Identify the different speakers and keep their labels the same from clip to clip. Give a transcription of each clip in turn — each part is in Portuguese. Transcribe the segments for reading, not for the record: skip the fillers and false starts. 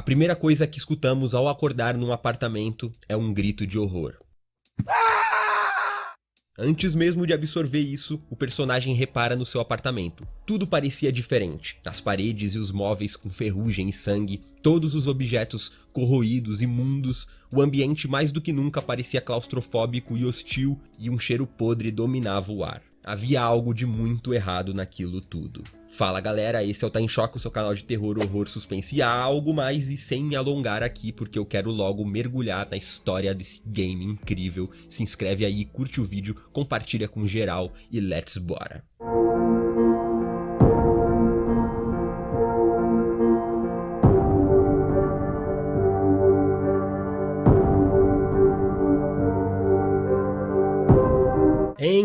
Speaker 1: primeira coisa que escutamos ao acordar num apartamento é um grito de horror. Antes mesmo de absorver isso, o personagem repara no seu apartamento. Tudo parecia diferente. As paredes e os móveis com ferrugem e sangue, todos os objetos corroídos, imundos, o ambiente mais do que nunca parecia claustrofóbico e hostil, e um cheiro podre dominava o ar. Havia algo de muito errado naquilo tudo. Fala galera, esse é o Tá em Choque, o seu canal de terror, horror, suspense e algo mais, e sem me alongar aqui porque eu quero logo mergulhar na história desse game incrível. Se inscreve aí, curte o vídeo, compartilha com geral e let's bora!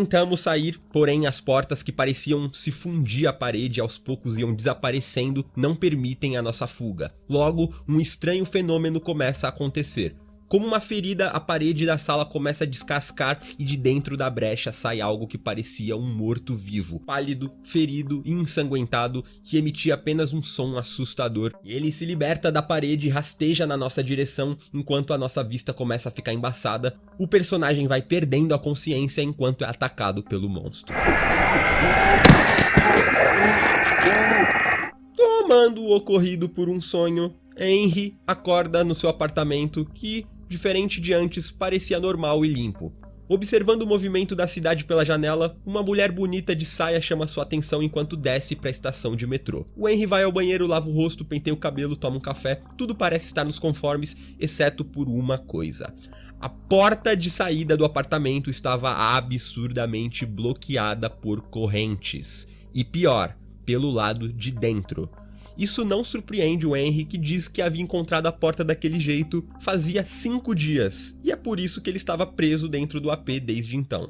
Speaker 1: Tentamos sair, porém as portas que pareciam se fundir à parede e aos poucos iam desaparecendo não permitem a nossa fuga. Logo, um estranho fenômeno começa a acontecer. Como uma ferida, a parede da sala começa a descascar e de dentro da brecha sai algo que parecia um morto-vivo, pálido, ferido e ensanguentado, que emitia apenas um som assustador. Ele se liberta da parede e rasteja na nossa direção enquanto a nossa vista começa a ficar embaçada. O personagem vai perdendo a consciência enquanto é atacado pelo monstro. Tomando o ocorrido por um sonho, Henry acorda no seu apartamento que, diferente de antes, parecia normal e limpo. Observando o movimento da cidade pela janela, uma mulher bonita de saia chama sua atenção enquanto desce para a estação de metrô. O Henry vai ao banheiro, lava o rosto, penteia o cabelo, toma um café, tudo parece estar nos conformes, exceto por uma coisa. A porta de saída do apartamento estava absurdamente bloqueada por correntes. E pior, pelo lado de dentro. Isso não surpreende o Henry, que diz que havia encontrado a porta daquele jeito fazia 5 dias, e é por isso que ele estava preso dentro do AP desde então.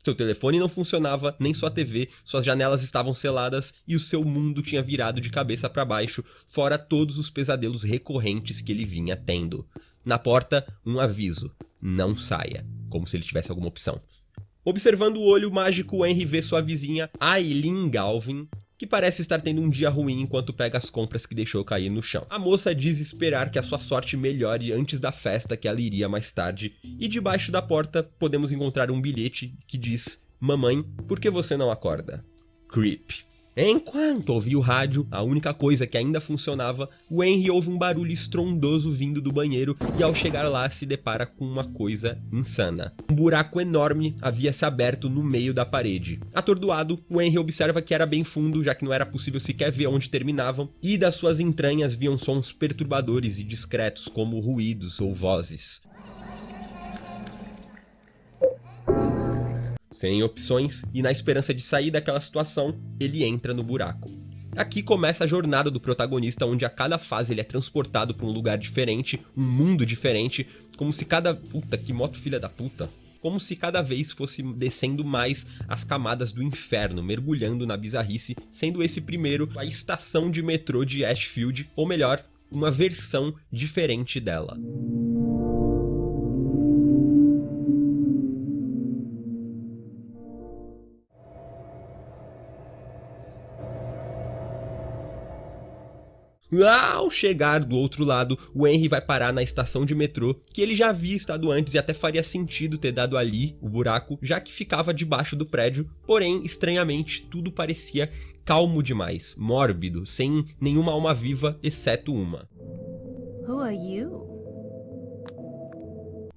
Speaker 1: Seu telefone não funcionava, nem sua TV, suas janelas estavam seladas e o seu mundo tinha virado de cabeça para baixo, fora todos os pesadelos recorrentes que ele vinha tendo. Na porta, um aviso: não saia, como se ele tivesse alguma opção. Observando o olho mágico, o Henry vê sua vizinha Aileen Galvin, que parece estar tendo um dia ruim enquanto pega as compras que deixou cair no chão. A moça diz esperar que a sua sorte melhore antes da festa que ela iria mais tarde, e debaixo da porta podemos encontrar um bilhete que diz: "Mamãe, por que você não acorda? Creep." Enquanto ouvia o rádio, a única coisa que ainda funcionava, o Henry ouve um barulho estrondoso vindo do banheiro e ao chegar lá se depara com uma coisa insana. Um buraco enorme havia se aberto no meio da parede. Atordoado, o Henry observa que era bem fundo, já que não era possível sequer ver onde terminavam, e das suas entranhas viam sons perturbadores e discretos como ruídos ou vozes. Sem opções e na esperança de sair daquela situação, ele entra no buraco. Aqui começa a jornada do protagonista, onde a cada fase ele é transportado para um lugar diferente, um mundo diferente, como se cada... Puta, que moto filha da puta! Como se cada vez fosse descendo mais as camadas do inferno, mergulhando na bizarrice, sendo esse primeiro a estação de metrô de Ashfield, ou melhor, uma versão diferente dela. Ao chegar do outro lado, o Henry vai parar na estação de metrô, que ele já havia estado antes e até faria sentido ter dado ali o buraco, já que ficava debaixo do prédio, porém, estranhamente, tudo parecia calmo demais, mórbido, sem nenhuma alma viva, exceto uma.
Speaker 2: Who are you?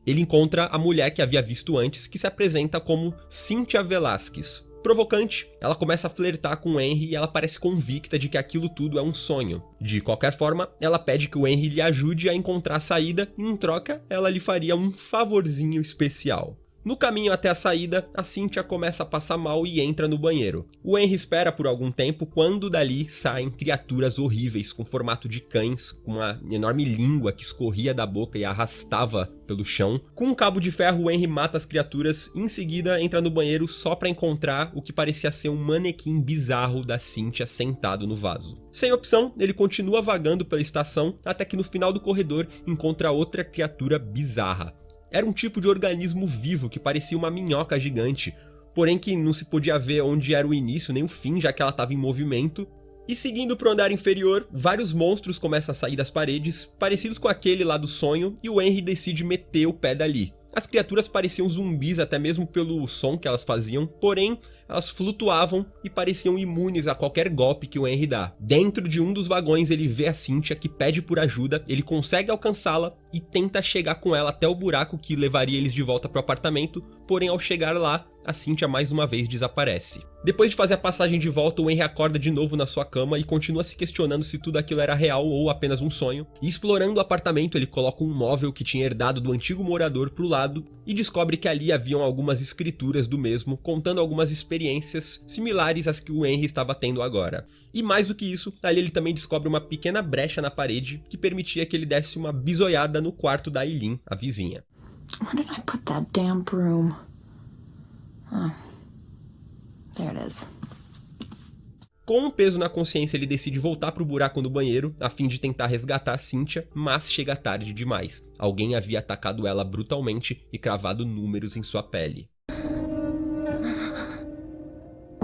Speaker 1: Ele encontra a mulher que havia visto antes, que se apresenta como Cynthia Velasquez. Provocante, ela começa a flertar com o Henry e ela parece convicta de que aquilo tudo é um sonho. De qualquer forma, ela pede que o Henry lhe ajude a encontrar a saída e em troca, ela lhe faria um favorzinho especial. No caminho até a saída, a Cynthia começa a passar mal e entra no banheiro. O Henry espera por algum tempo quando dali saem criaturas horríveis com formato de cães, com uma enorme língua que escorria da boca e arrastava pelo chão. Com um cabo de ferro, o Henry mata as criaturas e em seguida entra no banheiro só para encontrar o que parecia ser um manequim bizarro da Cynthia sentado no vaso. Sem opção, ele continua vagando pela estação até que no final do corredor encontra outra criatura bizarra. Era um tipo de organismo vivo que parecia uma minhoca gigante. porém que não se podia ver onde era o início nem o fim, já que ela estava em movimento. E seguindo pro andar inferior, vários monstros começam a sair das paredes, parecidos com aquele lá do sonho, e o Henry decide meter o pé dali. As criaturas pareciam zumbis até mesmo pelo som que elas faziam, porém elas flutuavam e pareciam imunes a qualquer golpe que o Henry dá. Dentro de um dos vagões ele vê a Cynthia, que pede por ajuda, ele consegue alcançá-la e tenta chegar com ela até o buraco que levaria eles de volta pro apartamento, porém ao chegar lá, a Cynthia mais uma vez desaparece. Depois de fazer a passagem de volta, o Henry acorda de novo na sua cama e continua se questionando se tudo aquilo era real ou apenas um sonho. E explorando o apartamento, ele coloca um móvel que tinha herdado do antigo morador pro lado e descobre que ali haviam algumas escrituras do mesmo, contando algumas experiências similares às que o Henry estava tendo agora. E mais do que isso, ali ele também descobre uma pequena brecha na parede que permitia que ele desse uma bisoiada no quarto da Eileen, a vizinha.
Speaker 3: Where did I put that damn broom? Oh, there it is.
Speaker 1: Com um peso na consciência, ele decide voltar pro buraco no banheiro, a fim de tentar resgatar a Cynthia, mas chega tarde demais. Alguém havia atacado ela brutalmente e cravado números em sua pele.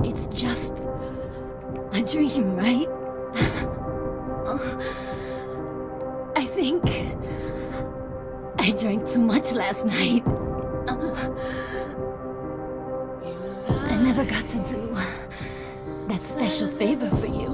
Speaker 2: It's just a dream, right? I think I drank too much last night. I never got to do that special favor for you.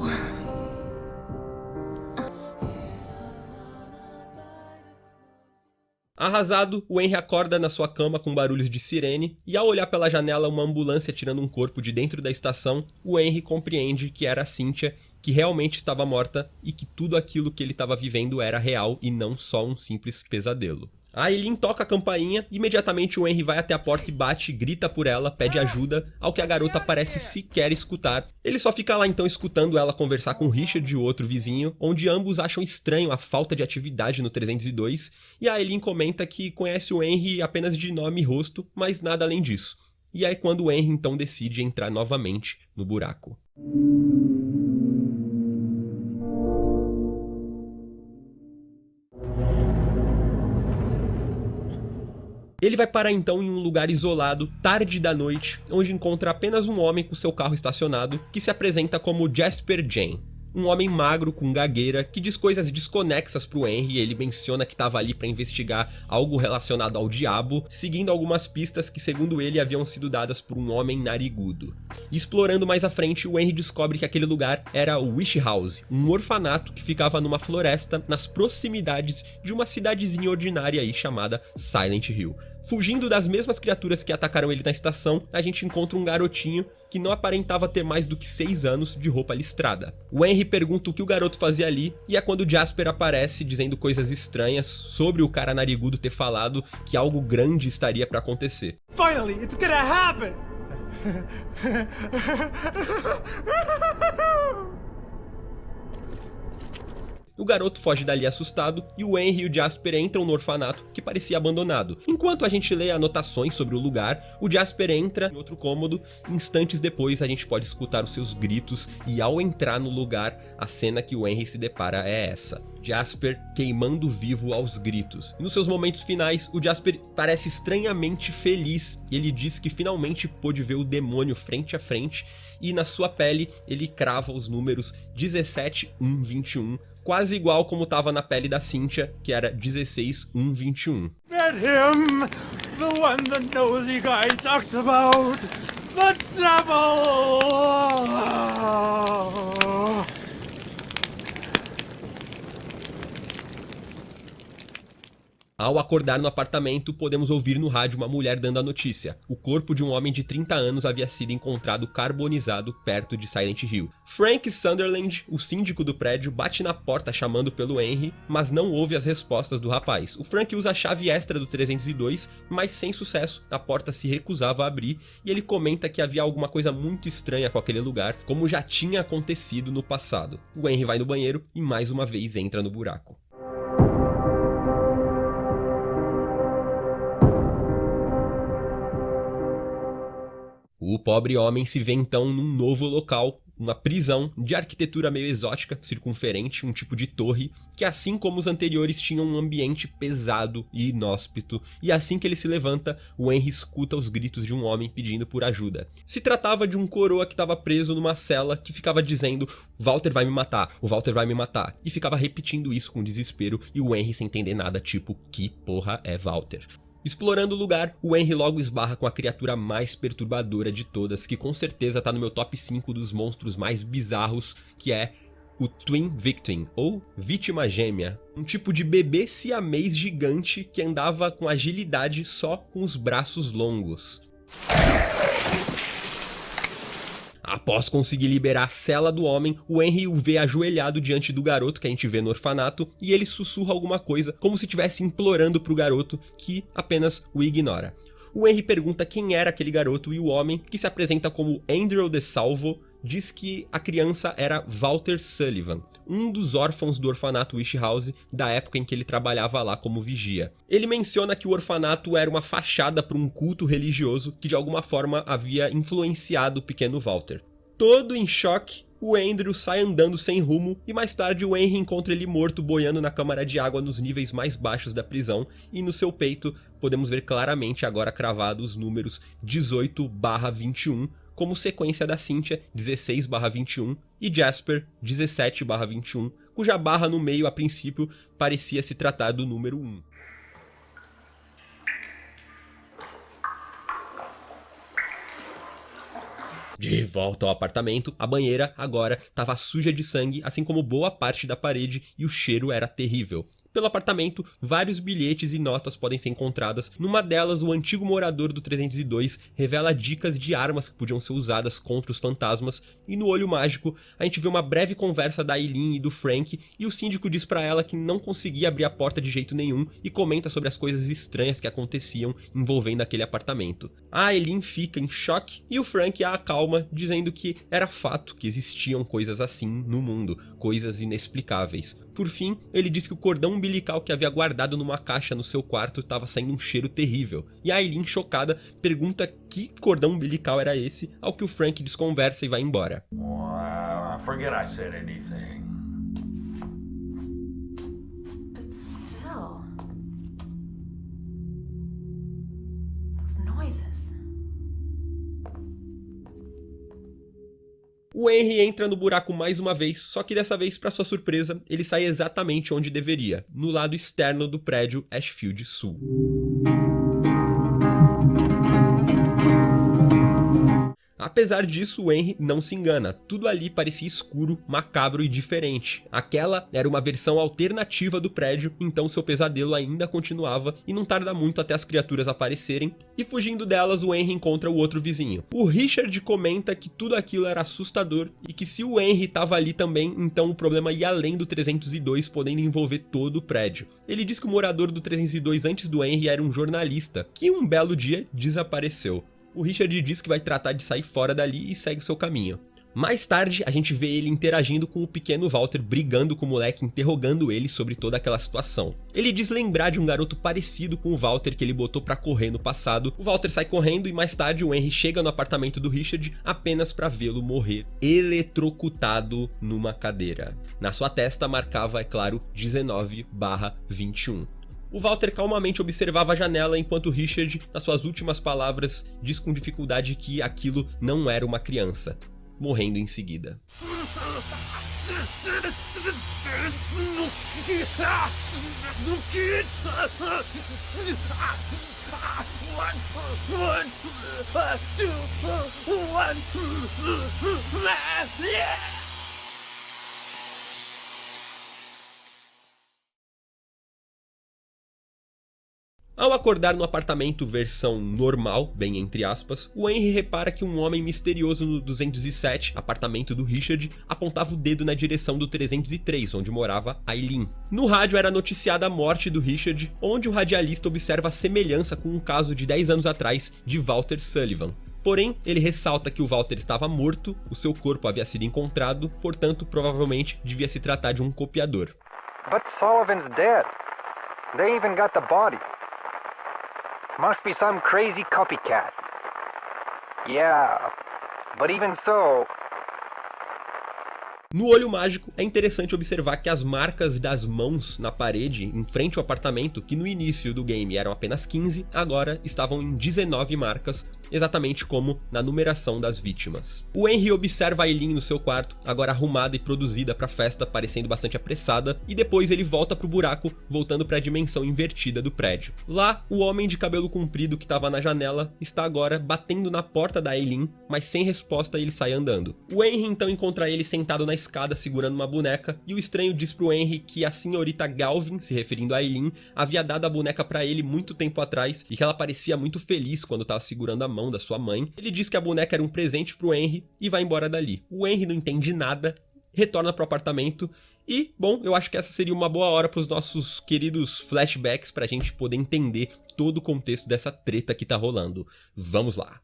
Speaker 1: Arrasado, o Henry acorda na sua cama com barulhos de sirene, e ao olhar pela janela uma ambulância tirando um corpo de dentro da estação, o Henry compreende que era a Cynthia, que realmente estava morta e que tudo aquilo que ele estava vivendo era real e não só um simples pesadelo. A Eileen toca a campainha, e imediatamente o Henry vai até a porta e bate, grita por ela, pede ajuda, ao que a garota parece sequer escutar. Ele só fica lá então escutando ela conversar com Richard e o outro vizinho, onde ambos acham estranho a falta de atividade no 302, e a Eileen comenta que conhece o Henry apenas de nome e rosto, mas nada além disso. E é quando o Henry então decide entrar novamente no buraco. Ele vai parar então em um lugar isolado, tarde da noite, onde encontra apenas um homem com seu carro estacionado, que se apresenta como Jasper Jane. Um homem magro com gagueira, que diz coisas desconexas pro Henry, ele menciona que estava ali para investigar algo relacionado ao diabo, seguindo algumas pistas que segundo ele haviam sido dadas por um homem narigudo. E explorando mais à frente, o Henry descobre que aquele lugar era o Wish House, um orfanato que ficava numa floresta nas proximidades de uma cidadezinha ordinária aí chamada Silent Hill. Fugindo das mesmas criaturas que atacaram ele na estação, a gente encontra um garotinho que não aparentava ter mais do que 6 anos, de roupa listrada. O Henry pergunta o que o garoto fazia ali, e é quando o Jasper aparece dizendo coisas estranhas sobre o cara narigudo ter falado que algo grande estaria para acontecer.
Speaker 4: Finally, it's gonna happen!
Speaker 1: O garoto foge dali assustado e o Henry e o Jasper entram no orfanato, que parecia abandonado. Enquanto a gente lê anotações sobre o lugar, o Jasper entra em outro cômodo. Instantes depois a gente pode escutar os seus gritos e ao entrar no lugar, a cena que o Henry se depara é essa. Jasper queimando vivo aos gritos. E nos seus momentos finais, o Jasper parece estranhamente feliz. Ele diz que finalmente pôde ver o demônio frente a frente e na sua pele ele crava os números 17121. Quase igual como estava na pele da Cynthia, que era 16121.
Speaker 4: Get him! The one the nosy guy talked about! The devil!
Speaker 1: Ao acordar no apartamento, podemos ouvir no rádio uma mulher dando a notícia. O corpo de um homem de 30 anos havia sido encontrado carbonizado perto de Silent Hill. Frank Sunderland, o síndico do prédio, bate na porta chamando pelo Henry, mas não ouve as respostas do rapaz. O Frank usa a chave extra do 302, mas sem sucesso. A porta se recusava a abrir e ele comenta que havia alguma coisa muito estranha com aquele lugar, como já tinha acontecido no passado. O Henry vai no banheiro e mais uma vez entra no buraco. O pobre homem se vê então num novo local, uma prisão de arquitetura meio exótica, circunferente, um tipo de torre, que assim como os anteriores tinham um ambiente pesado e inóspito, e assim que ele se levanta, o Henry escuta os gritos de um homem pedindo por ajuda. Se tratava de um coroa que estava preso numa cela que ficava dizendo: Walter vai me matar, o Walter vai me matar, e ficava repetindo isso com desespero, e o Henry sem entender nada, tipo, que porra é Walter? Explorando o lugar, o Henry logo esbarra com a criatura mais perturbadora de todas, que com certeza tá no meu top 5 dos monstros mais bizarros, que é o Twin Victim, ou Vítima Gêmea. Um tipo de bebê siamês gigante que andava com agilidade só com os braços longos. Após conseguir liberar a cela do homem, o Henry o vê ajoelhado diante do garoto que a gente vê no orfanato, e ele sussurra alguma coisa, como se estivesse implorando pro garoto, que apenas o ignora. O Henry pergunta quem era aquele garoto, e o homem, que se apresenta como Andrew DeSalvo, diz que a criança era Walter Sullivan, um dos órfãos do orfanato Wish House da época em que ele trabalhava lá como vigia. Ele menciona que o orfanato era uma fachada para um culto religioso que de alguma forma havia influenciado o pequeno Walter. Todo em choque, o Andrew sai andando sem rumo e mais tarde o Henry encontra ele morto boiando na câmara de água nos níveis mais baixos da prisão, e no seu peito podemos ver claramente agora cravados os números 18/21, como sequência da Cynthia 16/21 e Jasper 17/21, cuja barra no meio a princípio parecia se tratar do número 1. De volta ao apartamento, a banheira agora estava suja de sangue, assim como boa parte da parede, e o cheiro era terrível. Pelo apartamento, vários bilhetes e notas podem ser encontradas. Numa delas, o antigo morador do 302 revela dicas de armas que podiam ser usadas contra os fantasmas, e no olho mágico, a gente vê uma breve conversa da Eileen e do Frank, e o síndico diz pra ela que não conseguia abrir a porta de jeito nenhum e comenta sobre as coisas estranhas que aconteciam envolvendo aquele apartamento. A Eileen fica em choque e o Frank a acalma, dizendo que era fato que existiam coisas assim no mundo, coisas inexplicáveis. Por fim, ele diz que o cordão umbilical que havia guardado numa caixa no seu quarto estava saindo um cheiro terrível. E a Eileen, chocada, pergunta que cordão umbilical era esse, ao que o Frank desconversa e vai embora.
Speaker 5: Wow, forget I said anything.
Speaker 3: But still. Those noises.
Speaker 1: O Henry entra no buraco mais uma vez, só que dessa vez, para sua surpresa, ele sai exatamente onde deveria, no lado externo do prédio Ashfield Sul. Apesar disso, o Henry não se engana, tudo ali parecia escuro, macabro e diferente. Aquela era uma versão alternativa do prédio, então seu pesadelo ainda continuava, e não tarda muito até as criaturas aparecerem, e fugindo delas o Henry encontra o outro vizinho. O Richard comenta que tudo aquilo era assustador, e que se o Henry estava ali também, então o problema ia além do 302, podendo envolver todo o prédio. Ele diz que o morador do 302 antes do Henry era um jornalista, que um belo dia desapareceu. O Richard diz que vai tratar de sair fora dali e segue seu caminho. Mais tarde, a gente vê ele interagindo com o pequeno Walter, brigando com o moleque, interrogando ele sobre toda aquela situação. Ele diz lembrar de um garoto parecido com o Walter que ele botou pra correr no passado. O Walter sai correndo e mais tarde o Henry chega no apartamento do Richard apenas pra vê-lo morrer, eletrocutado numa cadeira. Na sua testa marcava, é claro, 19/21. O Walter calmamente observava a janela enquanto Richard, nas suas últimas palavras, diz com dificuldade que aquilo não era uma criança, morrendo em seguida. Ao acordar no apartamento versão normal, bem entre aspas, o Henry repara que um homem misterioso no 207, apartamento do Richard, apontava o dedo na direção do 303, onde morava Eileen. No rádio era noticiada a morte do Richard, onde o radialista observa a semelhança com um caso de 10 anos atrás de Walter Sullivan. Porém, ele ressalta que o Walter estava morto, o seu corpo havia sido encontrado, portanto, provavelmente devia se tratar de um copiador.
Speaker 6: But Sullivan's dead. They even got the body. Must be some crazy copycat. Yeah, but even so,
Speaker 1: No olho mágico, é interessante observar que as marcas das mãos na parede em frente ao apartamento, que no início do game eram apenas 15, agora estavam em 19 marcas, exatamente como na numeração das vítimas. O Henry observa a Eileen no seu quarto, agora arrumada e produzida para a festa, parecendo bastante apressada, e depois ele volta pro buraco, voltando para a dimensão invertida do prédio. Lá, o homem de cabelo comprido que estava na janela está agora batendo na porta da Eileen, mas sem resposta ele sai andando. O Henry então encontra ele sentado na escada segurando uma boneca, e o estranho diz pro Henry que a senhorita Galvin, se referindo a Eileen, havia dado a boneca para ele muito tempo atrás e que ela parecia muito feliz quando estava segurando a mão da sua mãe. Ele diz que a boneca era um presente pro Henry e vai embora dali. O Henry não entende nada, retorna pro apartamento e, bom, eu acho que essa seria uma boa hora pros nossos queridos flashbacks pra gente poder entender todo o contexto dessa treta que tá rolando. Vamos lá.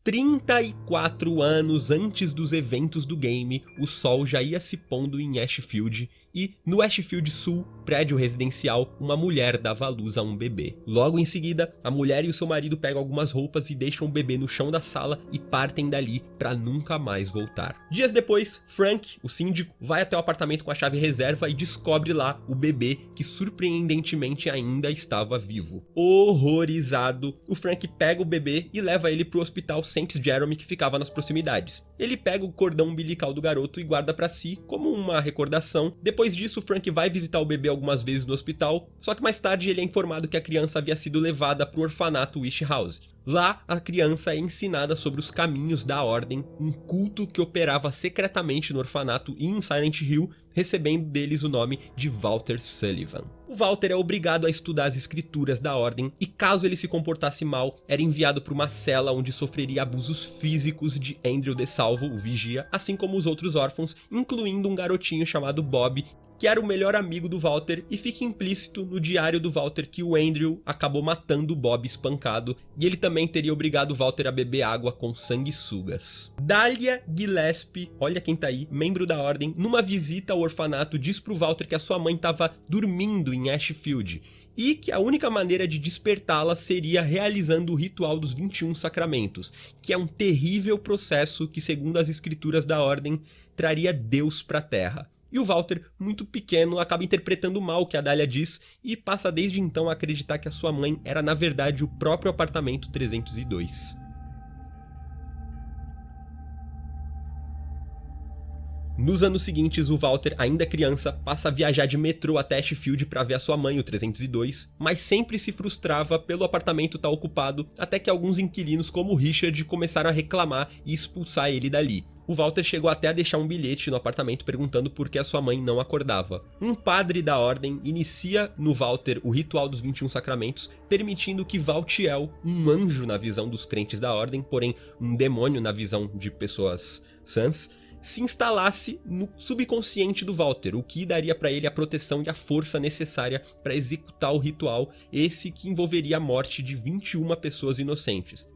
Speaker 1: 34 anos antes dos eventos do game, o sol já ia se pondo em Ashfield e, no Ashfield Sul, prédio residencial, uma mulher dava à luz a um bebê. Logo em seguida, a mulher e o seu marido pegam algumas roupas e deixam o bebê no chão da sala e partem dali pra nunca mais voltar. Dias depois, Frank, o síndico, vai até o apartamento com a chave reserva e descobre lá o bebê que surpreendentemente ainda estava vivo. Horrorizado, o Frank pega o bebê e leva ele pro hospital St. Jerome que ficava nas proximidades. Ele pega o cordão umbilical do garoto e guarda pra si como uma recordação. Depois disso, Frank vai visitar o bebê algumas vezes no hospital, só que mais tarde ele é informado que a criança havia sido levada pro orfanato Wish House. Lá, a criança é ensinada sobre os caminhos da Ordem, um culto que operava secretamente no orfanato e em Silent Hill, recebendo deles o nome de Walter Sullivan. O Walter é obrigado a estudar as escrituras da Ordem e, caso ele se comportasse mal, era enviado para uma cela onde sofreria abusos físicos de Andrew DeSalvo, o vigia, assim como os outros órfãos, incluindo um garotinho chamado Bob, que era o melhor amigo do Walter, e fica implícito no diário do Walter que o Andrew acabou matando o Bob espancado, e ele também teria obrigado o Walter a beber água com sanguessugas. Dahlia Gillespie, olha quem tá aí, membro da Ordem, numa visita ao orfanato diz pro Walter que a sua mãe estava dormindo em Ashfield, e que a única maneira de despertá-la seria realizando o ritual dos 21 sacramentos, que é um terrível processo que, segundo as escrituras da Ordem, traria Deus pra Terra. E o Walter, muito pequeno, acaba interpretando mal o que a Dahlia diz e passa desde então a acreditar que a sua mãe era na verdade o próprio apartamento 302. Nos anos seguintes, o Walter, ainda criança, passa a viajar de metrô até Ashfield para ver a sua mãe, o 302, mas sempre se frustrava pelo apartamento estar ocupado, até que alguns inquilinos como o Richard começaram a reclamar e expulsar ele dali. O Walter chegou até a deixar um bilhete no apartamento perguntando por que a sua mãe não acordava. Um padre da Ordem inicia no Walter o ritual dos 21 sacramentos, permitindo que Valtiel, um anjo na visão dos crentes da Ordem, porém um demônio na visão de pessoas sãs, se instalasse no subconsciente do Walter, o que daria para ele a proteção e a força necessária para executar o ritual, esse que envolveria a morte de 21 pessoas inocentes.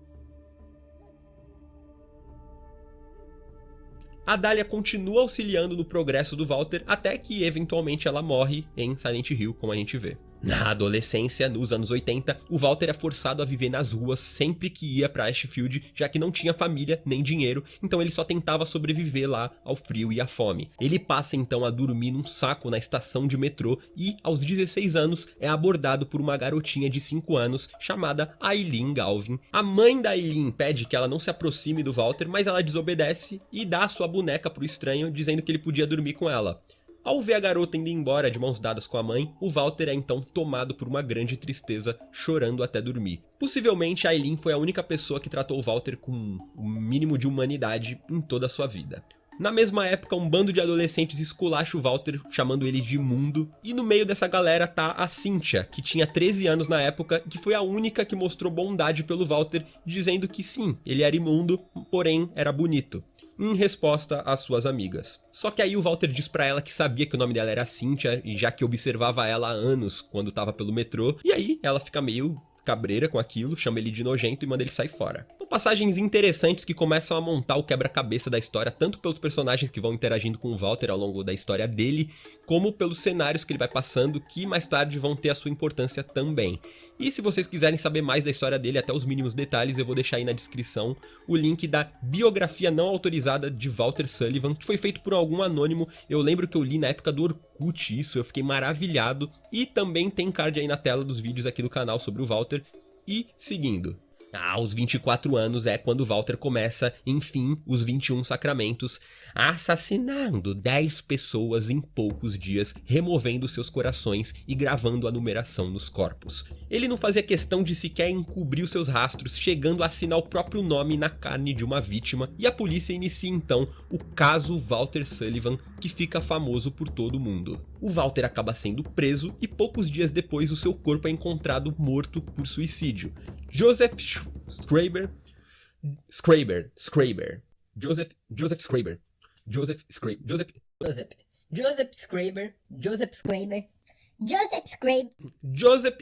Speaker 1: A Dahlia continua auxiliando no progresso do Walter até que eventualmente ela morre em Silent Hill, como a gente vê. Na adolescência, nos anos 80, o Walter é forçado a viver nas ruas sempre que ia pra Ashfield, já que não tinha família nem dinheiro, então ele só tentava sobreviver lá ao frio e à fome. Ele passa então a dormir num saco na estação de metrô e, aos 16 anos, é abordado por uma garotinha de 5 anos chamada Eileen Galvin. A mãe da Eileen pede que ela não se aproxime do Walter, mas ela desobedece e dá a sua boneca pro estranho, dizendo que ele podia dormir com ela. Ao ver a garota indo embora de mãos dadas com a mãe, o Walter é então tomado por uma grande tristeza, chorando até dormir. Possivelmente, a Eileen foi a única pessoa que tratou o Walter com o mínimo de humanidade em toda a sua vida. Na mesma época, um bando de adolescentes esculacha o Walter, chamando ele de imundo, e no meio dessa galera tá a Cynthia, que tinha 13 anos na época, que foi a única que mostrou bondade pelo Walter, dizendo que sim, ele era imundo, porém era bonito, em resposta às suas amigas. Só que aí o Walter diz pra ela que sabia que o nome dela era Cynthia, e já que observava ela há anos quando tava pelo metrô, e aí ela fica meio cabreira com aquilo, chama ele de nojento e manda ele sair fora. São passagens interessantes que começam a montar o quebra-cabeça da história, tanto pelos personagens que vão interagindo com o Walter ao longo da história dele, como pelos cenários que ele vai passando, que mais tarde vão ter a sua importância também. E se vocês quiserem saber mais da história dele, até os mínimos detalhes, eu vou deixar aí na descrição o link da biografia não autorizada de Walter Sullivan, que foi feito por algum anônimo. Eu lembro que eu li na época do Orkut isso, eu fiquei maravilhado. E também tem card aí na tela dos vídeos aqui do canal sobre o Walter. E seguindo. Aos 24 anos é quando Walter começa, enfim, os 21 sacramentos, assassinando 10 pessoas em poucos dias, removendo seus corações e gravando a numeração nos corpos. Ele não fazia questão de sequer encobrir os seus rastros, chegando a assinar o próprio nome na carne de uma vítima, e a polícia inicia então o caso Walter Sullivan, que fica famoso por todo o mundo. O Walter acaba sendo preso e poucos dias depois o seu corpo é encontrado morto por suicídio. Joseph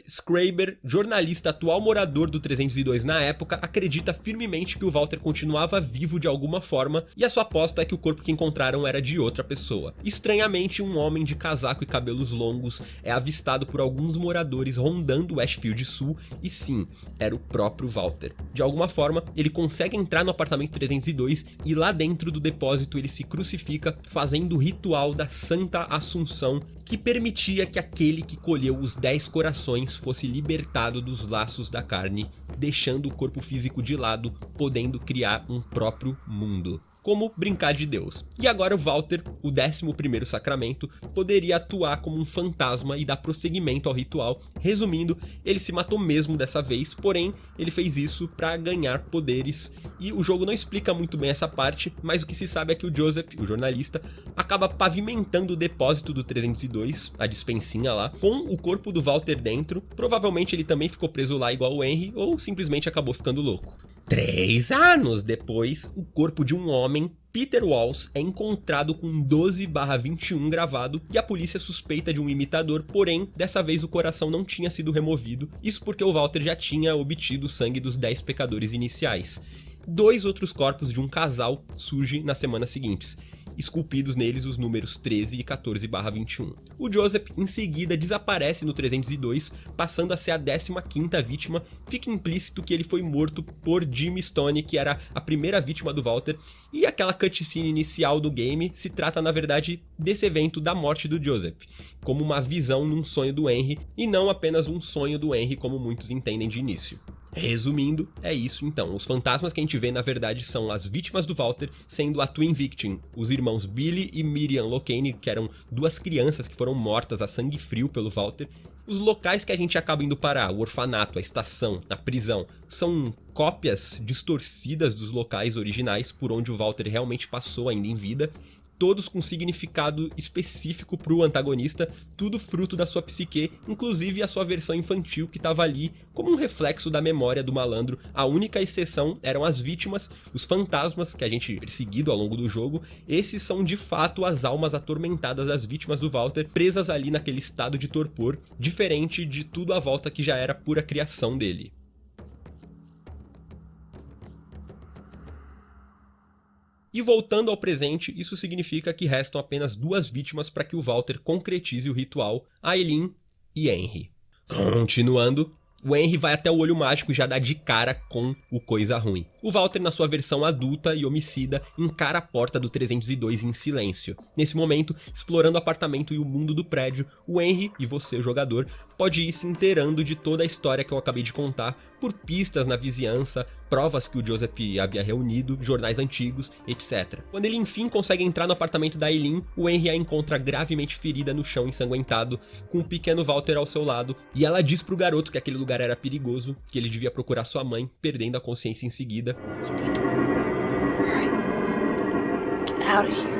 Speaker 1: Schreiber, jornalista atual morador do 302 na época, acredita firmemente que o Walter continuava vivo de alguma forma e a sua aposta é que o corpo que encontraram era de outra pessoa. Estranhamente, um homem de casaco e cabelos longos é avistado por alguns moradores rondando Westfield Sul e sim, era o próprio Walter. De alguma forma, ele consegue entrar no apartamento 302 e lá dentro do depósito ele se crucifica fazendo o ritual da Santa Assunção, que permitia que aquele que colheu os 10 corações fosse libertado dos laços da carne, deixando o corpo físico de lado, podendo criar um próprio mundo. Como brincar de Deus. E agora o Walter, o 11º sacramento, poderia atuar como um fantasma e dar prosseguimento ao ritual. Resumindo, ele se matou mesmo dessa vez, porém ele fez isso para ganhar poderes. E o jogo não explica muito bem essa parte, mas o que se sabe é que o Joseph, o jornalista, acaba pavimentando o depósito do 302, a dispensinha lá, com o corpo do Walter dentro. Provavelmente ele também ficou preso lá igual o Henry, ou simplesmente acabou ficando louco. 3 anos depois, o corpo de um homem, Peter Walsh, é encontrado com 12/21 gravado e a polícia suspeita de um imitador, porém, dessa vez o coração não tinha sido removido, isso porque o Walter já tinha obtido o sangue dos 10 pecadores iniciais. 2 outros corpos de um casal surgem nas semanas seguintes, esculpidos neles os números 13 e 14/21. O Joseph em seguida desaparece no 302, passando a ser a 15ª vítima. Fica implícito que ele foi morto por Jimmy Stone, que era a primeira vítima do Walter, e aquela cutscene inicial do game se trata na verdade desse evento da morte do Joseph, como uma visão num sonho do Henry, e não apenas um sonho do Henry como muitos entendem de início. Resumindo, é isso então. Os fantasmas que a gente vê na verdade são as vítimas do Walter, sendo a Twin Victim, os irmãos Billy e Miriam Locane, que eram 2 crianças que foram mortas a sangue frio pelo Walter. Os locais que a gente acaba indo parar, o orfanato, a estação, a prisão, são cópias distorcidas dos locais originais por onde o Walter realmente passou ainda em vida. Todos com significado específico para o antagonista, tudo fruto da sua psique, inclusive a sua versão infantil que estava ali como um reflexo da memória do malandro. A única exceção eram as vítimas, os fantasmas que a gente perseguido ao longo do jogo. Esses são de fato as almas atormentadas das vítimas do Walter, presas ali naquele estado de torpor, diferente de tudo à volta que já era pura criação dele. E voltando ao presente, isso significa que restam apenas 2 vítimas para que o Walter concretize o ritual, Aileen e Henry. Continuando, o Henry vai até o olho mágico e já dá de cara com o coisa ruim. O Walter, na sua versão adulta e homicida, encara a porta do 302 em silêncio. Nesse momento, explorando o apartamento e o mundo do prédio, o Henry, e você, o jogador, pode ir se inteirando de toda a história que eu acabei de contar, por pistas na vizinhança, provas que o Joseph havia reunido, jornais antigos, etc. Quando ele enfim consegue entrar no apartamento da Aileen, o Henry a encontra gravemente ferida no chão ensanguentado, com o pequeno Walter ao seu lado, e ela diz pro garoto que aquele lugar era perigoso, que ele devia procurar sua mãe, perdendo a consciência em seguida.
Speaker 2: Get out of here.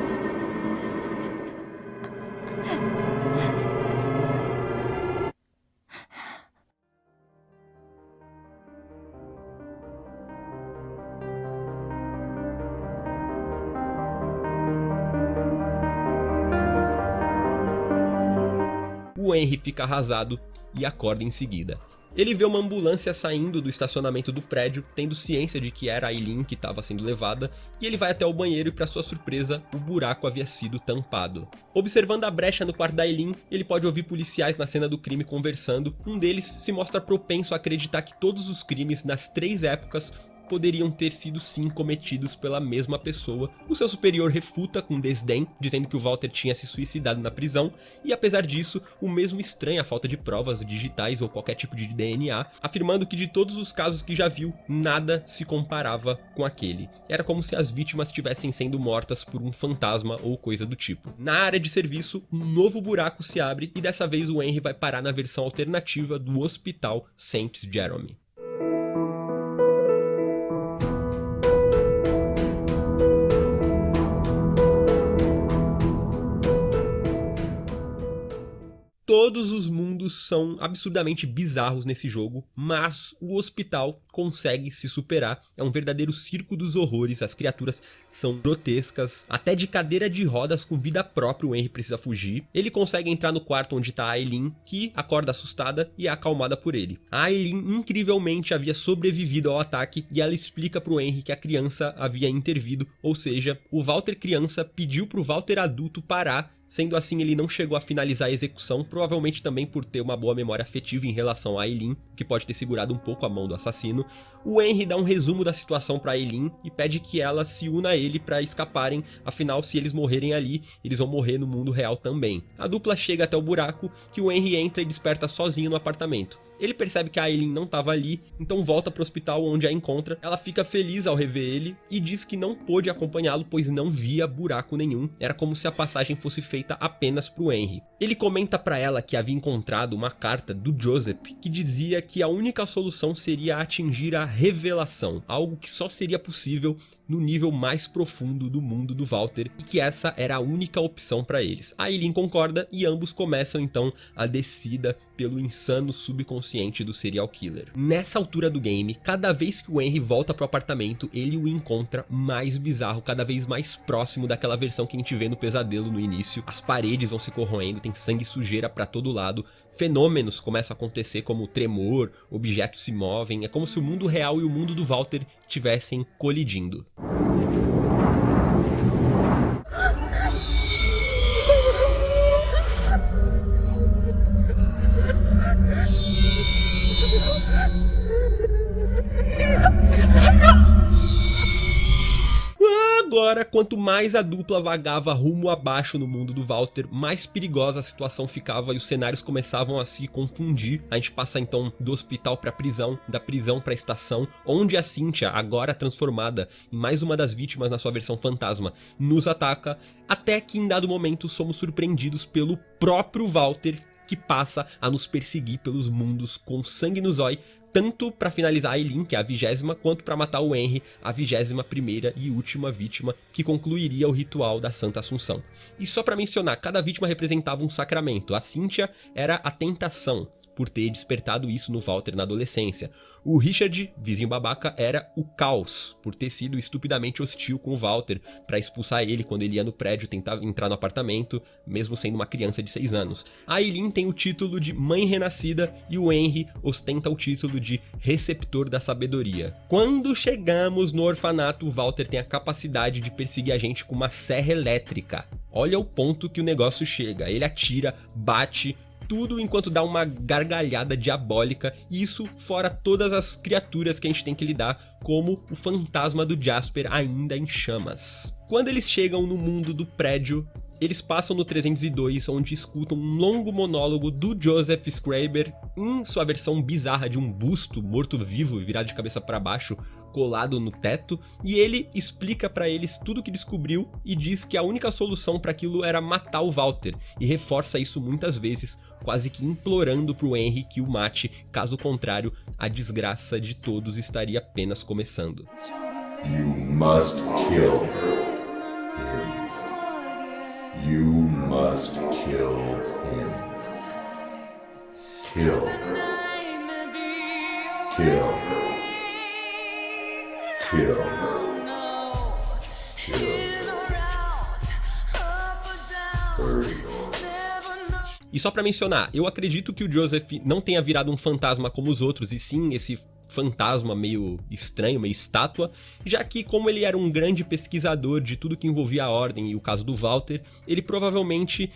Speaker 1: O Henry fica arrasado e acorda em seguida. Ele vê uma ambulância saindo do estacionamento do prédio, tendo ciência de que era a Eileen que estava sendo levada, e ele vai até o banheiro e, para sua surpresa, o buraco havia sido tampado. Observando a brecha no quarto da Eileen, ele pode ouvir policiais na cena do crime conversando. Um deles se mostra propenso a acreditar que todos os crimes nas 3 épocas poderiam ter sido sim cometidos pela mesma pessoa. O seu superior refuta com desdém, dizendo que o Walter tinha se suicidado na prisão, e apesar disso, o mesmo estranha a falta de provas digitais ou qualquer tipo de DNA, afirmando que de todos os casos que já viu, nada se comparava com aquele. Era como se as vítimas estivessem sendo mortas por um fantasma ou coisa do tipo. Na área de serviço, um novo buraco se abre e dessa vez o Henry vai parar na versão alternativa do Hospital St. Jerome. Todos os mundos são absurdamente bizarros nesse jogo, mas o hospital consegue se superar. É um verdadeiro circo dos horrores, as criaturas são grotescas, até de cadeira de rodas com vida própria o Henry precisa fugir. Ele consegue entrar no quarto onde está a Eileen, que acorda assustada e é acalmada por ele. A Eileen incrivelmente havia sobrevivido ao ataque e ela explica para o Henry que a criança havia intervido, ou seja, o Walter criança pediu para o Walter adulto parar. Sendo assim, ele não chegou a finalizar a execução, provavelmente também por ter uma boa memória afetiva em relação a Eileen, que pode ter segurado um pouco a mão do assassino. O Henry dá um resumo da situação para Eileen e pede que ela se una a ele para escaparem, afinal, se eles morrerem ali, eles vão morrer no mundo real também. A dupla chega até o buraco, que o Henry entra e desperta sozinho no apartamento. Ele percebe que a Eileen não estava ali, então volta para o hospital onde a encontra. Ela fica feliz ao rever ele e diz que não pôde acompanhá-lo, pois não via buraco nenhum. Era como se a passagem fosse feita apenas para o Henry. Ele comenta para ela que havia encontrado uma carta do Joseph que dizia que a única solução seria atingir a revelação, algo que só seria possível no nível mais profundo do mundo do Walter, e que essa era a única opção para eles. A Eileen concorda e ambos começam então a descida pelo insano subconsciente do serial killer. Nessa altura do game, cada vez que o Henry volta pro apartamento, ele o encontra mais bizarro, cada vez mais próximo daquela versão que a gente vê no pesadelo no início. As paredes vão se corroendo, tem sangue e sujeira para todo lado, fenômenos começam a acontecer como tremor, objetos se movem, é como se o mundo real e o mundo do Walter estivessem colidindo. Agora, quanto mais a dupla vagava rumo abaixo no mundo do Walter, mais perigosa a situação ficava e os cenários começavam a se confundir. A gente passa então do hospital para a prisão, da prisão para a estação, onde a Cynthia, agora transformada em mais uma das vítimas na sua versão fantasma, nos ataca, até que em dado momento somos surpreendidos pelo próprio Walter, que passa a nos perseguir pelos mundos com sangue no zóio, tanto para finalizar a Eileen, que é a 20ª, quanto para matar o Henry, a 21ª e última vítima, que concluiria o ritual da Santa Assunção. E só para mencionar, cada vítima representava um sacramento. A Cynthia era a tentação, por ter despertado isso no Walter na adolescência. O Richard, vizinho babaca, era o caos, por ter sido estupidamente hostil com o Walter, para expulsar ele quando ele ia no prédio tentar entrar no apartamento, mesmo sendo uma criança de 6 anos. A Eileen tem o título de mãe renascida e o Henry ostenta o título de receptor da sabedoria. Quando chegamos no orfanato, o Walter tem a capacidade de perseguir a gente com uma serra elétrica. Olha o ponto que o negócio chega. Ele atira, bate, tudo enquanto dá uma gargalhada diabólica, e isso fora todas as criaturas que a gente tem que lidar, como o fantasma do Jasper ainda em chamas. Quando eles chegam no mundo do prédio, eles passam no 302, onde escutam um longo monólogo do Joseph Schreiber, em sua versão bizarra de um busto morto-vivo virado de cabeça para baixo, colado no teto, e ele explica para eles tudo o que descobriu e diz que a única solução para aquilo era matar o Walter, e reforça isso muitas vezes, quase que implorando pro Henry que o mate, caso contrário, a desgraça de todos estaria apenas começando.
Speaker 7: You must kill him. You must kill him. Kill her. Kill her. Kill her. Kill her. Hurry.
Speaker 1: E só pra mencionar, eu acredito que o Joseph não tenha virado um fantasma como os outros, e sim esse fantasma meio estranho, meio estátua, já que como ele era um grande pesquisador de tudo que envolvia a Ordem e o caso do Walter, ele provavelmente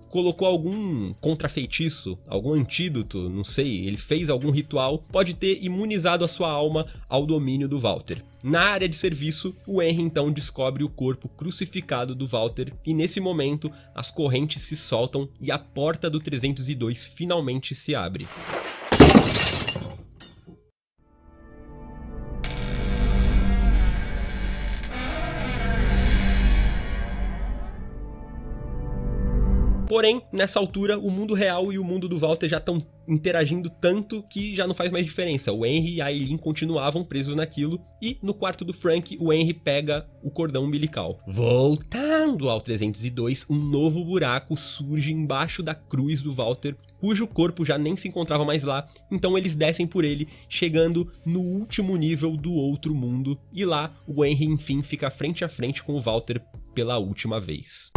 Speaker 1: colocou algum contrafeitiço, algum antídoto, não sei, ele fez algum ritual, pode ter imunizado a sua alma ao domínio do Walter. Na área de serviço, o Henry então descobre o corpo crucificado do Walter e nesse momento as correntes se soltam e a porta do 302 finalmente se abre. Porém, nessa altura, o mundo real e o mundo do Walter já estão interagindo tanto que já não faz mais diferença. O Henry e a Eileen continuavam presos naquilo e no quarto do Frank, o Henry pega o cordão umbilical. Voltando ao 302, um novo buraco surge embaixo da cruz do Walter, cujo corpo já nem se encontrava mais lá, então eles descem por ele, chegando no último nível do outro mundo, e lá o Henry enfim fica frente a frente com o Walter pela última vez.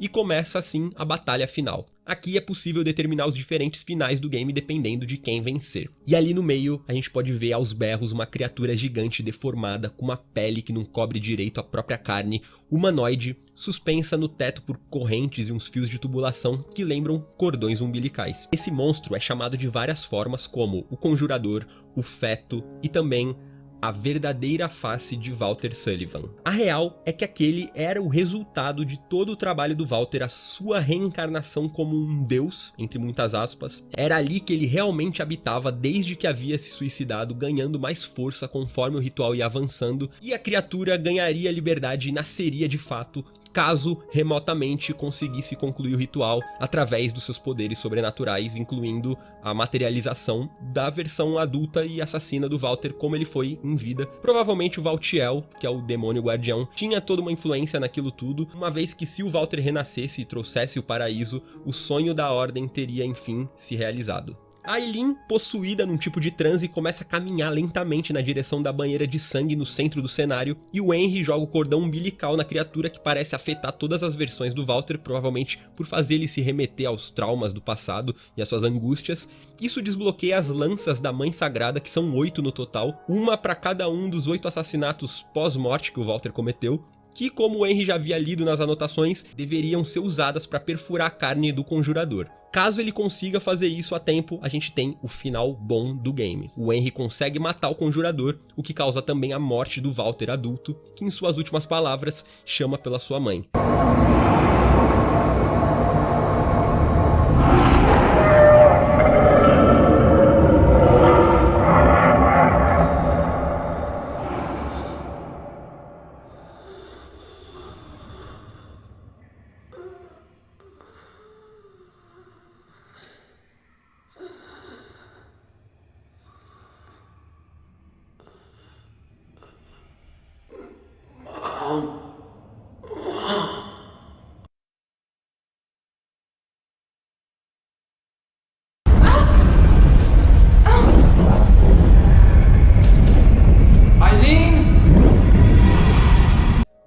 Speaker 1: E começa assim a batalha final. Aqui é possível determinar os diferentes finais do game dependendo de quem vencer. E ali no meio a gente pode ver aos berros uma criatura gigante deformada com uma pele que não cobre direito a própria carne, humanoide, suspensa no teto por correntes e uns fios de tubulação que lembram cordões umbilicais. Esse monstro é chamado de várias formas como o Conjurador, o Feto e também a verdadeira face de Walter Sullivan. A real é que aquele era o resultado de todo o trabalho do Walter, a sua reencarnação como um deus, entre muitas aspas. Era ali que ele realmente habitava desde que havia se suicidado, ganhando mais força conforme o ritual ia avançando, e a criatura ganharia liberdade e nasceria de fato, caso remotamente conseguisse concluir o ritual através dos seus poderes sobrenaturais, incluindo a materialização da versão adulta e assassina do Walter como ele foi em vida. Provavelmente o Valtiel, que é o demônio guardião, tinha toda uma influência naquilo tudo, uma vez que se o Walter renascesse e trouxesse o paraíso, o sonho da Ordem teria enfim se realizado. A Eileen, possuída num tipo de transe, começa a caminhar lentamente na direção da banheira de sangue no centro do cenário, e o Henry joga o cordão umbilical na criatura que parece afetar todas as versões do Walter, provavelmente por fazer ele se remeter aos traumas do passado e às suas angústias. Isso desbloqueia as lanças da Mãe Sagrada, que são 8 no total, uma para cada um dos 8 assassinatos pós-morte que o Walter cometeu, que, como o Henry já havia lido nas anotações, deveriam ser usadas para perfurar a carne do Conjurador. Caso ele consiga fazer isso a tempo, a gente tem o final bom do game. O Henry consegue matar o Conjurador, o que causa também a morte do Walter adulto, que em suas últimas palavras chama pela sua mãe.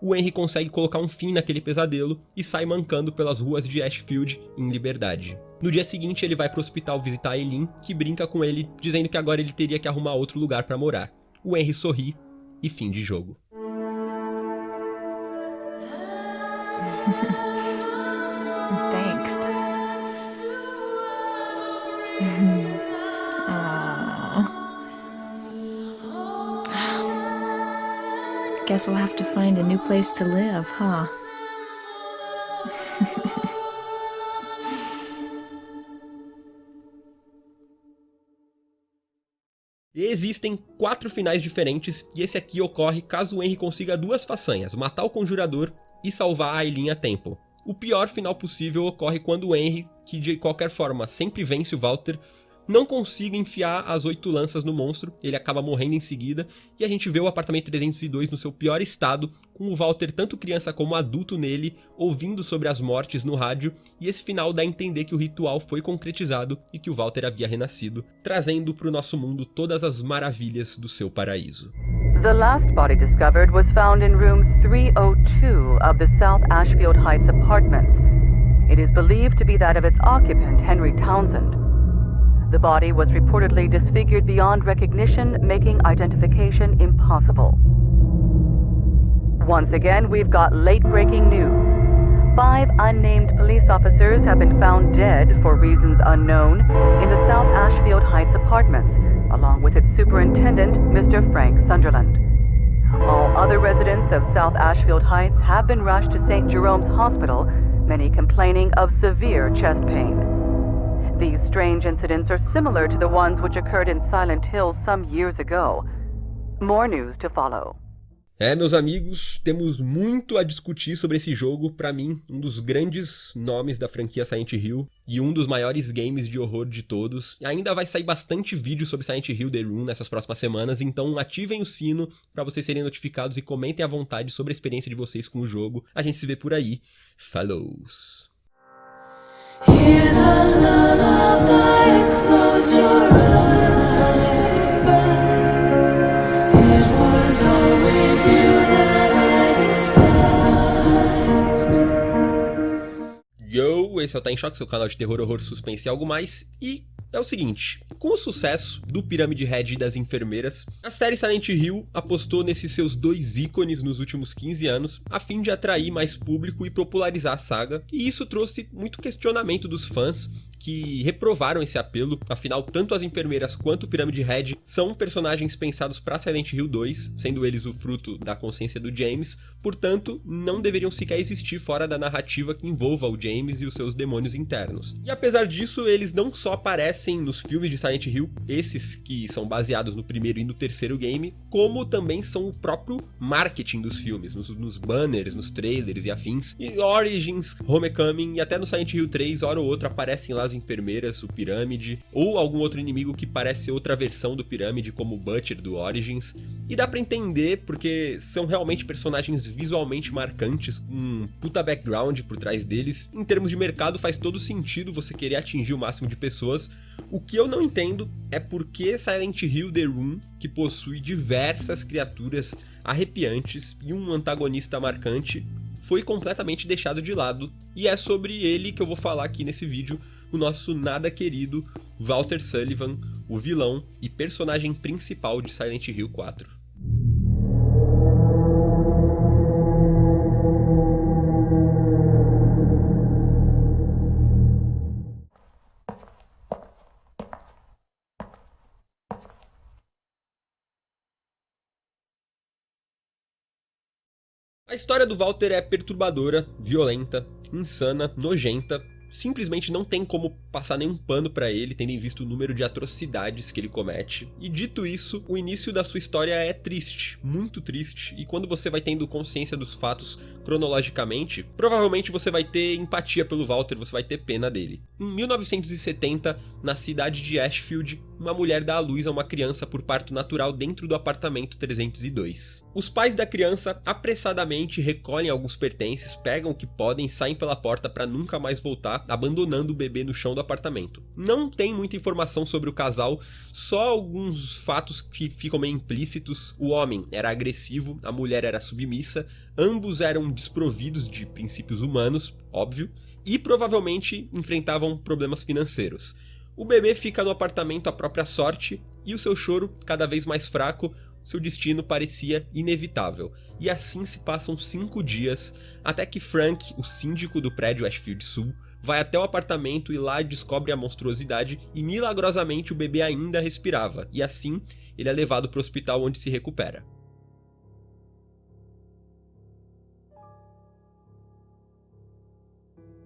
Speaker 1: O Henry consegue colocar um fim naquele pesadelo e sai mancando pelas ruas de Ashfield em liberdade. No dia seguinte ele vai pro hospital visitar a Eileen, que brinca com ele, dizendo que agora ele teria que arrumar outro lugar pra morar. O Henry sorri e fim de jogo.
Speaker 3: Thanks. Guess we'll have to find a new place to live, huh?
Speaker 1: E existem 4 finais diferentes, e esse aqui ocorre caso o Henry consiga 2 façanhas, matar o Conjurador e salvar a Eileen a tempo. O pior final possível ocorre quando o Henry que de qualquer forma sempre vence o Walter, não consiga enfiar as 8 lanças no monstro, ele acaba morrendo em seguida, e a gente vê o apartamento 302 no seu pior estado, com o Walter tanto criança como adulto nele, ouvindo sobre as mortes no rádio, e esse final dá a entender que o ritual foi concretizado e que o Walter havia renascido, trazendo para o nosso mundo todas as maravilhas do seu paraíso.
Speaker 8: The last body discovered was found in room 302 of the South Ashfield Heights apartments. It is believed to be that of its occupant, Henry Townsend. The body was reportedly disfigured beyond recognition, making identification impossible. Once again, we've got late-breaking news. 5 unnamed police officers have been found dead for reasons unknown in the South Ashfield Heights apartments, along with its superintendent, Mr. Frank Sunderland. All other residents of South Ashfield Heights have been rushed to St. Jerome's Hospital, many complaining of severe chest pain. These strange incidents are similar to the ones which occurred in Silent Hill some years ago. More news to follow.
Speaker 1: Meus amigos, temos muito a discutir sobre esse jogo, pra mim, um dos grandes nomes da franquia Silent Hill e um dos maiores games de horror de todos. Ainda vai sair bastante vídeo sobre Silent Hill The Room nessas próximas semanas, então ativem o sino pra vocês serem notificados e comentem à vontade sobre a experiência de vocês com o jogo. A gente se vê por aí. Falou!
Speaker 2: Here's a lullaby, close your eyes. It was always you that I despised.
Speaker 1: Yo, esse é o Tá em Choque, seu canal de terror, horror, suspense e algo mais. E é o seguinte, com o sucesso do Pyramid Head e das enfermeiras, a série Silent Hill apostou nesses seus 2 ícones nos últimos 15 anos, a fim de atrair mais público e popularizar a saga, e isso trouxe muito questionamento dos fãs, que reprovaram esse apelo, afinal tanto as enfermeiras quanto o Pyramid Head são personagens pensados para Silent Hill 2, sendo eles o fruto da consciência do James, portanto não deveriam sequer existir fora da narrativa que envolva o James e os seus demônios internos. E apesar disso, eles não só aparecem nos filmes de Silent Hill, esses que são baseados no primeiro e no terceiro game, como também são o próprio marketing dos filmes, nos banners, nos trailers e afins. E Origins, Homecoming e até no Silent Hill 3, hora ou outra aparecem lá as enfermeiras, o Pyramid, ou algum outro inimigo que parece outra versão do Pyramid, como o Butcher do Origins. E dá pra entender, porque são realmente personagens visualmente marcantes, um puta background por trás deles. Em termos de mercado, faz todo sentido você querer atingir o máximo de pessoas. O que eu não entendo é por que Silent Hill The Room, que possui diversas criaturas arrepiantes e um antagonista marcante, foi completamente deixado de lado. E é sobre ele que eu vou falar aqui nesse vídeo, o nosso nada querido Walter Sullivan, o vilão e personagem principal de Silent Hill 4. A história do Walter é perturbadora, violenta, insana, nojenta. Simplesmente não tem como passar nenhum pano pra ele, tendo em vista o número de atrocidades que ele comete. E dito isso, o início da sua história é triste, muito triste, e quando você vai tendo consciência dos fatos cronologicamente, provavelmente você vai ter empatia pelo Walter, você vai ter pena dele. Em 1970, na cidade de Ashfield, uma mulher dá à luz a uma criança por parto natural dentro do apartamento 302. Os pais da criança apressadamente recolhem alguns pertences, pegam o que podem e saem pela porta para nunca mais voltar, abandonando o bebê no chão do apartamento. Não tem muita informação sobre o casal, só alguns fatos que ficam meio implícitos. O homem era agressivo, a mulher era submissa, ambos eram desprovidos de princípios humanos, óbvio, e provavelmente enfrentavam problemas financeiros. O bebê fica no apartamento à própria sorte, e o seu choro, cada vez mais fraco, seu destino parecia inevitável. E assim se passam 5 dias, até que Frank, o síndico do prédio Ashfield Sul, vai até o apartamento e lá descobre a monstruosidade e milagrosamente o bebê ainda respirava, e assim ele é levado para o hospital onde se recupera.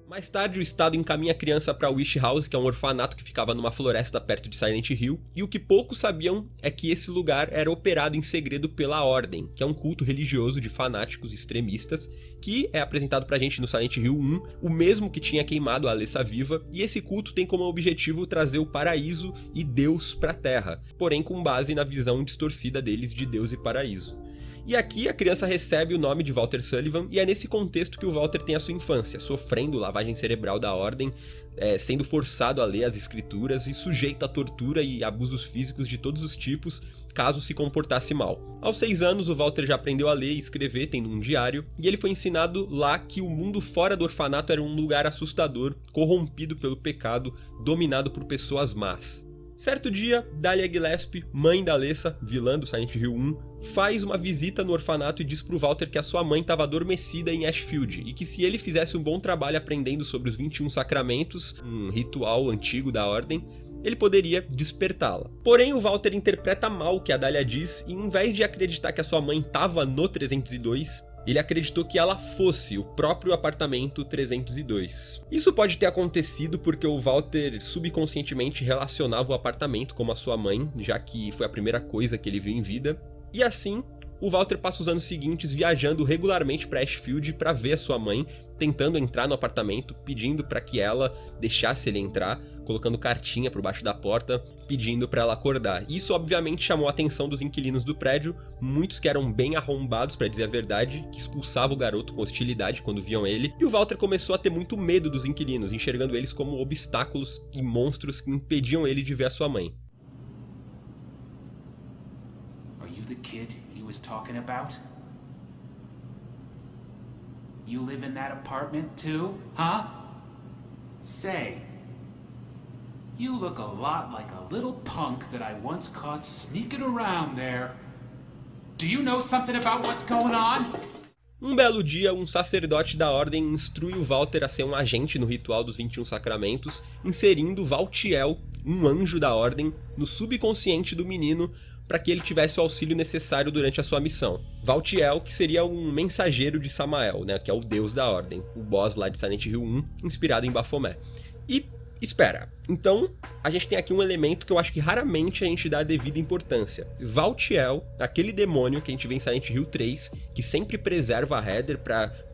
Speaker 1: Mais tarde, o Estado encaminha a criança para Wish House, que é um orfanato que ficava numa floresta perto de Silent Hill, e o que poucos sabiam é que esse lugar era operado em segredo pela Ordem, que é um culto religioso de fanáticos extremistas, que é apresentado pra gente no Silent Hill 1, o mesmo que tinha queimado a Alessa viva, e esse culto tem como objetivo trazer o paraíso e Deus pra Terra, porém com base na visão distorcida deles de Deus e paraíso. E aqui a criança recebe o nome de Walter Sullivan, e é nesse contexto que o Walter tem a sua infância, sofrendo lavagem cerebral da Ordem, sendo forçado a ler as escrituras e sujeito a tortura e abusos físicos de todos os tipos, caso se comportasse mal. Aos 6 anos, o Walter já aprendeu a ler e escrever, tendo um diário, e ele foi ensinado lá que o mundo fora do orfanato era um lugar assustador, corrompido pelo pecado, dominado por pessoas más. Certo dia, Dahlia Gillespie, mãe da Alessa, vilã do Silent Hill 1, faz uma visita no orfanato e diz pro Walter que a sua mãe estava adormecida em Ashfield e que se ele fizesse um bom trabalho aprendendo sobre os 21 sacramentos, um ritual antigo da Ordem, ele poderia despertá-la. Porém, o Walter interpreta mal o que a Dahlia diz e, em vez de acreditar que a sua mãe estava no 302, ele acreditou que ela fosse o próprio apartamento 302. Isso pode ter acontecido porque o Walter subconscientemente relacionava o apartamento como a sua mãe, já que foi a primeira coisa que ele viu em vida. E assim, o Walter passa os anos seguintes viajando regularmente para Ashfield para ver a sua mãe, tentando entrar no apartamento, pedindo para que ela deixasse ele entrar, colocando cartinha por baixo da porta, pedindo para ela acordar. Isso obviamente chamou a atenção dos inquilinos do prédio, muitos que eram bem arrombados, para dizer a verdade, que expulsavam o garoto com hostilidade quando viam ele, e o Walter começou a ter muito medo dos inquilinos, enxergando eles como obstáculos e monstros que impediam ele de ver a sua mãe.
Speaker 9: Are you the kid he was talking about? You live in that apartment too, huh? Say, you look a lot like a little punk that I once caught sneaking around there. Do you know something about what's going on?
Speaker 1: Um belo dia, um sacerdote da Ordem instrui o Walter a ser um agente no ritual dos 21 sacramentos, inserindo Valtiel, um anjo da Ordem, no subconsciente do menino para que ele tivesse o auxílio necessário durante a sua missão. Valtiel, que seria um mensageiro de Samael, né, que é o deus da Ordem, o boss lá de Silent Hill 1, inspirado em Baphomet. E espera, então a gente tem aqui um elemento que eu acho que raramente a gente dá a devida importância. Valtiel, aquele demônio que a gente vê em Silent Hill 3, que sempre preserva a Heather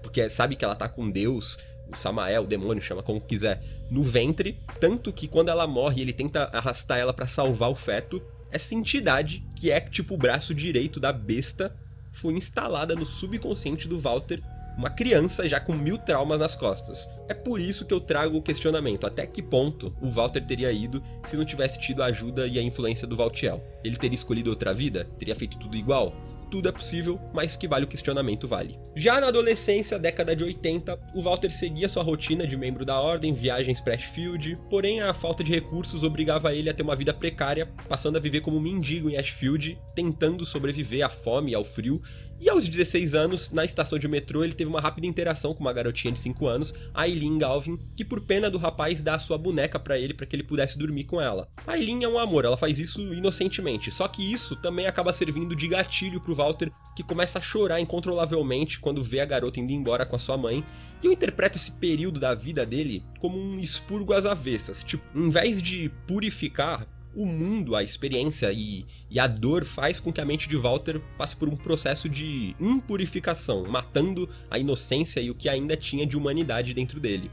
Speaker 1: porque sabe que ela tá com Deus, o Samael, o demônio, chama como quiser, no ventre, tanto que quando ela morre ele tenta arrastar ela para salvar o feto. Essa entidade, que é tipo o braço direito da besta, foi instalada no subconsciente do Walter, uma criança já com 1000 traumas nas costas. É por isso que eu trago o questionamento, até que ponto o Walter teria ido se não tivesse tido a ajuda e a influência do Valtiel? Ele teria escolhido outra vida? Teria feito tudo igual? Tudo é possível, mas que vale o questionamento vale. Já na adolescência, década de 80, o Walter seguia sua rotina de membro da Ordem, viagens para Ashfield, porém a falta de recursos obrigava ele a ter uma vida precária, passando a viver como mendigo em Ashfield, tentando sobreviver à fome e ao frio. E aos 16 anos, na estação de metrô, ele teve uma rápida interação com uma garotinha de 5 anos, Aileen Galvin, que por pena do rapaz dá a sua boneca pra ele para que ele pudesse dormir com ela. A Aileen é um amor, ela faz isso inocentemente, só que isso também acaba servindo de gatilho pro Walter, que começa a chorar incontrolavelmente quando vê a garota indo embora com a sua mãe. E eu interpreto esse período da vida dele como um expurgo às avessas, tipo, em vez de purificar, o mundo, a experiência e a dor faz com que a mente de Walter passe por um processo de impurificação, matando a inocência e o que ainda tinha de humanidade dentro dele.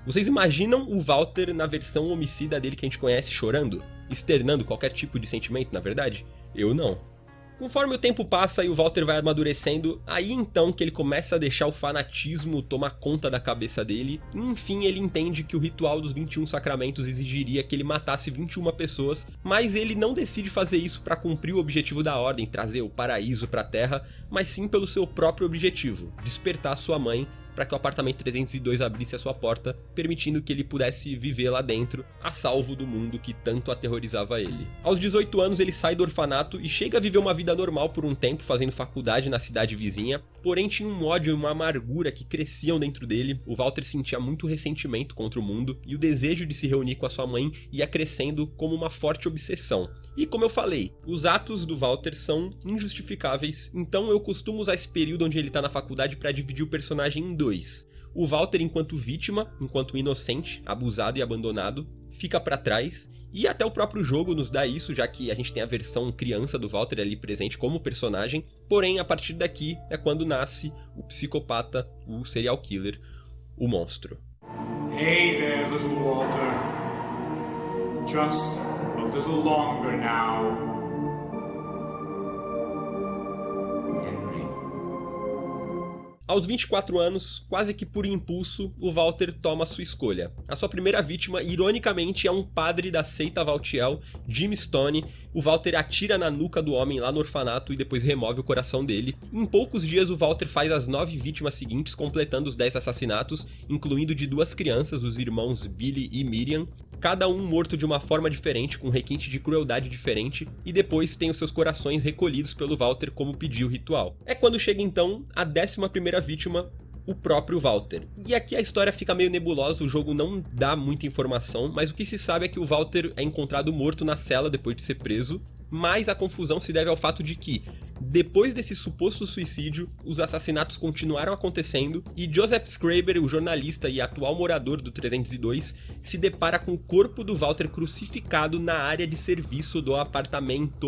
Speaker 1: Vocês imaginam o Walter na versão homicida dele que a gente conhece chorando? Externando qualquer tipo de sentimento, na verdade? Eu não. Conforme o tempo passa e o Walter vai amadurecendo, aí então que ele começa a deixar o fanatismo tomar conta da cabeça dele, e enfim ele entende que o ritual dos 21 sacramentos exigiria que ele matasse 21 pessoas, mas ele não decide fazer isso para cumprir o objetivo da Ordem, trazer o paraíso para a Terra, mas sim pelo seu próprio objetivo, despertar sua mãe, para que o apartamento 302 abrisse a sua porta, permitindo que ele pudesse viver lá dentro, a salvo do mundo que tanto aterrorizava ele. Aos 18 anos ele sai do orfanato e chega a viver uma vida normal por um tempo, fazendo faculdade na cidade vizinha, porém tinha um ódio e uma amargura que cresciam dentro dele. O Walter sentia muito ressentimento contra o mundo e o desejo de se reunir com a sua mãe ia crescendo como uma forte obsessão. E como eu falei, os atos do Walter são injustificáveis, então eu costumo usar esse período onde ele tá na faculdade para dividir o personagem em dois. O Walter, enquanto vítima, enquanto inocente, abusado e abandonado, fica pra trás. E até o próprio jogo nos dá isso, já que a gente tem a versão criança do Walter ali presente como personagem. Porém, a partir daqui é quando nasce o psicopata, o serial killer, o monstro.
Speaker 9: Hey there, little Walter. Just a little longer now.
Speaker 1: Aos 24 anos, quase que por impulso, o Walter toma sua escolha. A sua primeira vítima, ironicamente, é um padre da seita Valtiel, Jim Stone. O Walter atira na nuca do homem lá no orfanato e depois remove o coração dele. Em poucos dias, o Walter faz as 9 vítimas seguintes, completando os 10 assassinatos, incluindo de 2 crianças, os irmãos Billy e Miriam, cada um morto de uma forma diferente, com um requinte de crueldade diferente, e depois tem os seus corações recolhidos pelo Walter como pediu o ritual. É quando chega então a 11ª vítima, o próprio Walter. E aqui a história fica meio nebulosa, o jogo não dá muita informação, mas o que se sabe é que o Walter é encontrado morto na cela depois de ser preso, mas a confusão se deve ao fato de que, depois desse suposto suicídio, os assassinatos continuaram acontecendo e Joseph Schreiber, o jornalista e atual morador do 302, se depara com o corpo do Walter crucificado na área de serviço do apartamento.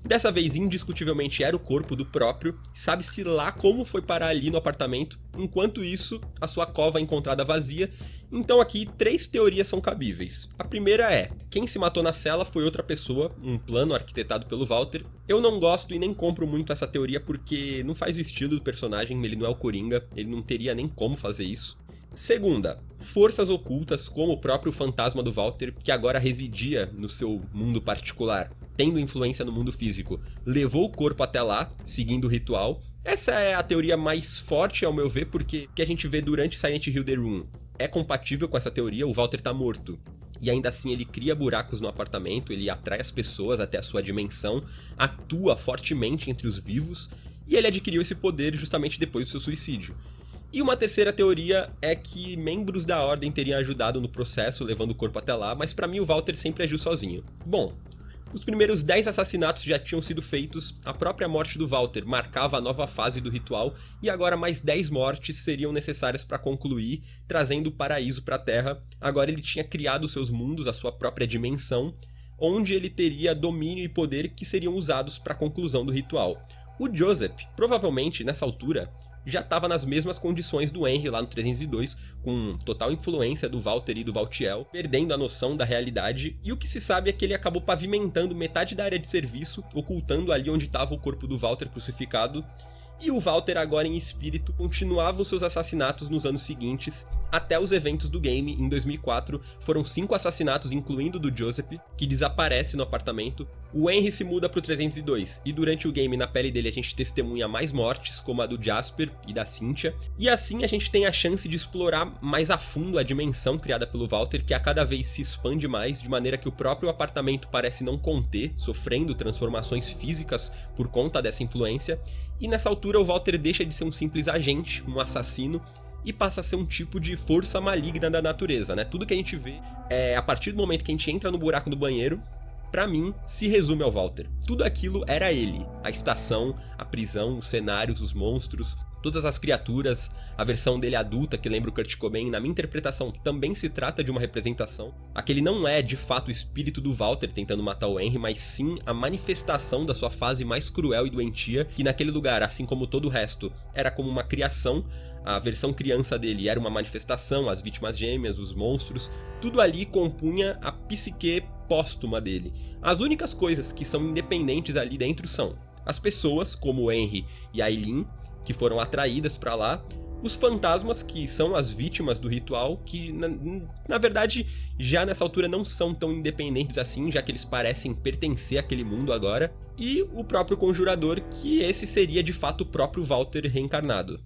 Speaker 1: Dessa vez, indiscutivelmente, era o corpo do próprio, sabe-se lá como foi parar ali no apartamento, enquanto isso, a sua cova é encontrada vazia. Então aqui, 3 teorias são cabíveis. A primeira é, quem se matou na cela foi outra pessoa, um plano arquitetado pelo Walter. Eu não gosto e nem compro muito essa teoria porque não faz o estilo do personagem, ele não é o Coringa, ele não teria nem como fazer isso. Segunda, forças ocultas como o próprio fantasma do Walter, que agora residia no seu mundo particular, tendo influência no mundo físico, levou o corpo até lá, seguindo o ritual. Essa é a teoria mais forte, ao meu ver, porque o que a gente vê durante Silent Hill The Room é compatível com essa teoria. O Walter tá morto, e ainda assim ele cria buracos no apartamento, ele atrai as pessoas até a sua dimensão, atua fortemente entre os vivos, e ele adquiriu esse poder justamente depois do seu suicídio. E uma terceira teoria é que membros da Ordem teriam ajudado no processo, levando o corpo até lá, mas pra mim o Walter sempre agiu sozinho. Bom, os primeiros 10 assassinatos já tinham sido feitos, a própria morte do Walter marcava a nova fase do ritual, e agora mais 10 mortes seriam necessárias para concluir, trazendo o paraíso para a Terra. Agora ele tinha criado seus mundos, a sua própria dimensão, onde ele teria domínio e poder que seriam usados para a conclusão do ritual. O Joseph, provavelmente nessa altura, já estava nas mesmas condições do Henry lá no 302, com total influência do Walter e do Valtiel, perdendo a noção da realidade, e o que se sabe é que ele acabou pavimentando metade da área de serviço, ocultando ali onde estava o corpo do Walter crucificado, e o Walter, agora em espírito, continuava os seus assassinatos nos anos seguintes, até os eventos do game. Em 2004, foram 5 assassinatos, incluindo o do Joseph, que desaparece no apartamento. O Henry se muda pro 302, e durante o game, na pele dele, a gente testemunha mais mortes, como a do Jasper e da Cynthia, e assim a gente tem a chance de explorar mais a fundo a dimensão criada pelo Walter, que a cada vez se expande mais, de maneira que o próprio apartamento parece não conter, sofrendo transformações físicas por conta dessa influência, e nessa altura o Walter deixa de ser um simples agente, um assassino, e passa a ser um tipo de força maligna da natureza, né? Tudo que a gente vê, a partir do momento que a gente entra no buraco do banheiro, pra mim, se resume ao Walter. Tudo aquilo era ele. A estação, a prisão, os cenários, os monstros, todas as criaturas, a versão dele adulta que lembra o Kurt Cobain, na minha interpretação também se trata de uma representação. Aquele não é de fato o espírito do Walter tentando matar o Henry, mas sim a manifestação da sua fase mais cruel e doentia, que naquele lugar, assim como todo o resto, era como uma criação. A versão criança dele era uma manifestação, as vítimas gêmeas, os monstros, tudo ali compunha a psique póstuma dele. As únicas coisas que são independentes ali dentro são as pessoas, como o Henry e a Eileen, que foram atraídas pra lá, os fantasmas, que são as vítimas do ritual, que na verdade já nessa altura não são tão independentes assim, já que eles parecem pertencer àquele mundo agora, e o próprio conjurador, que esse seria de fato o próprio Walter reencarnado.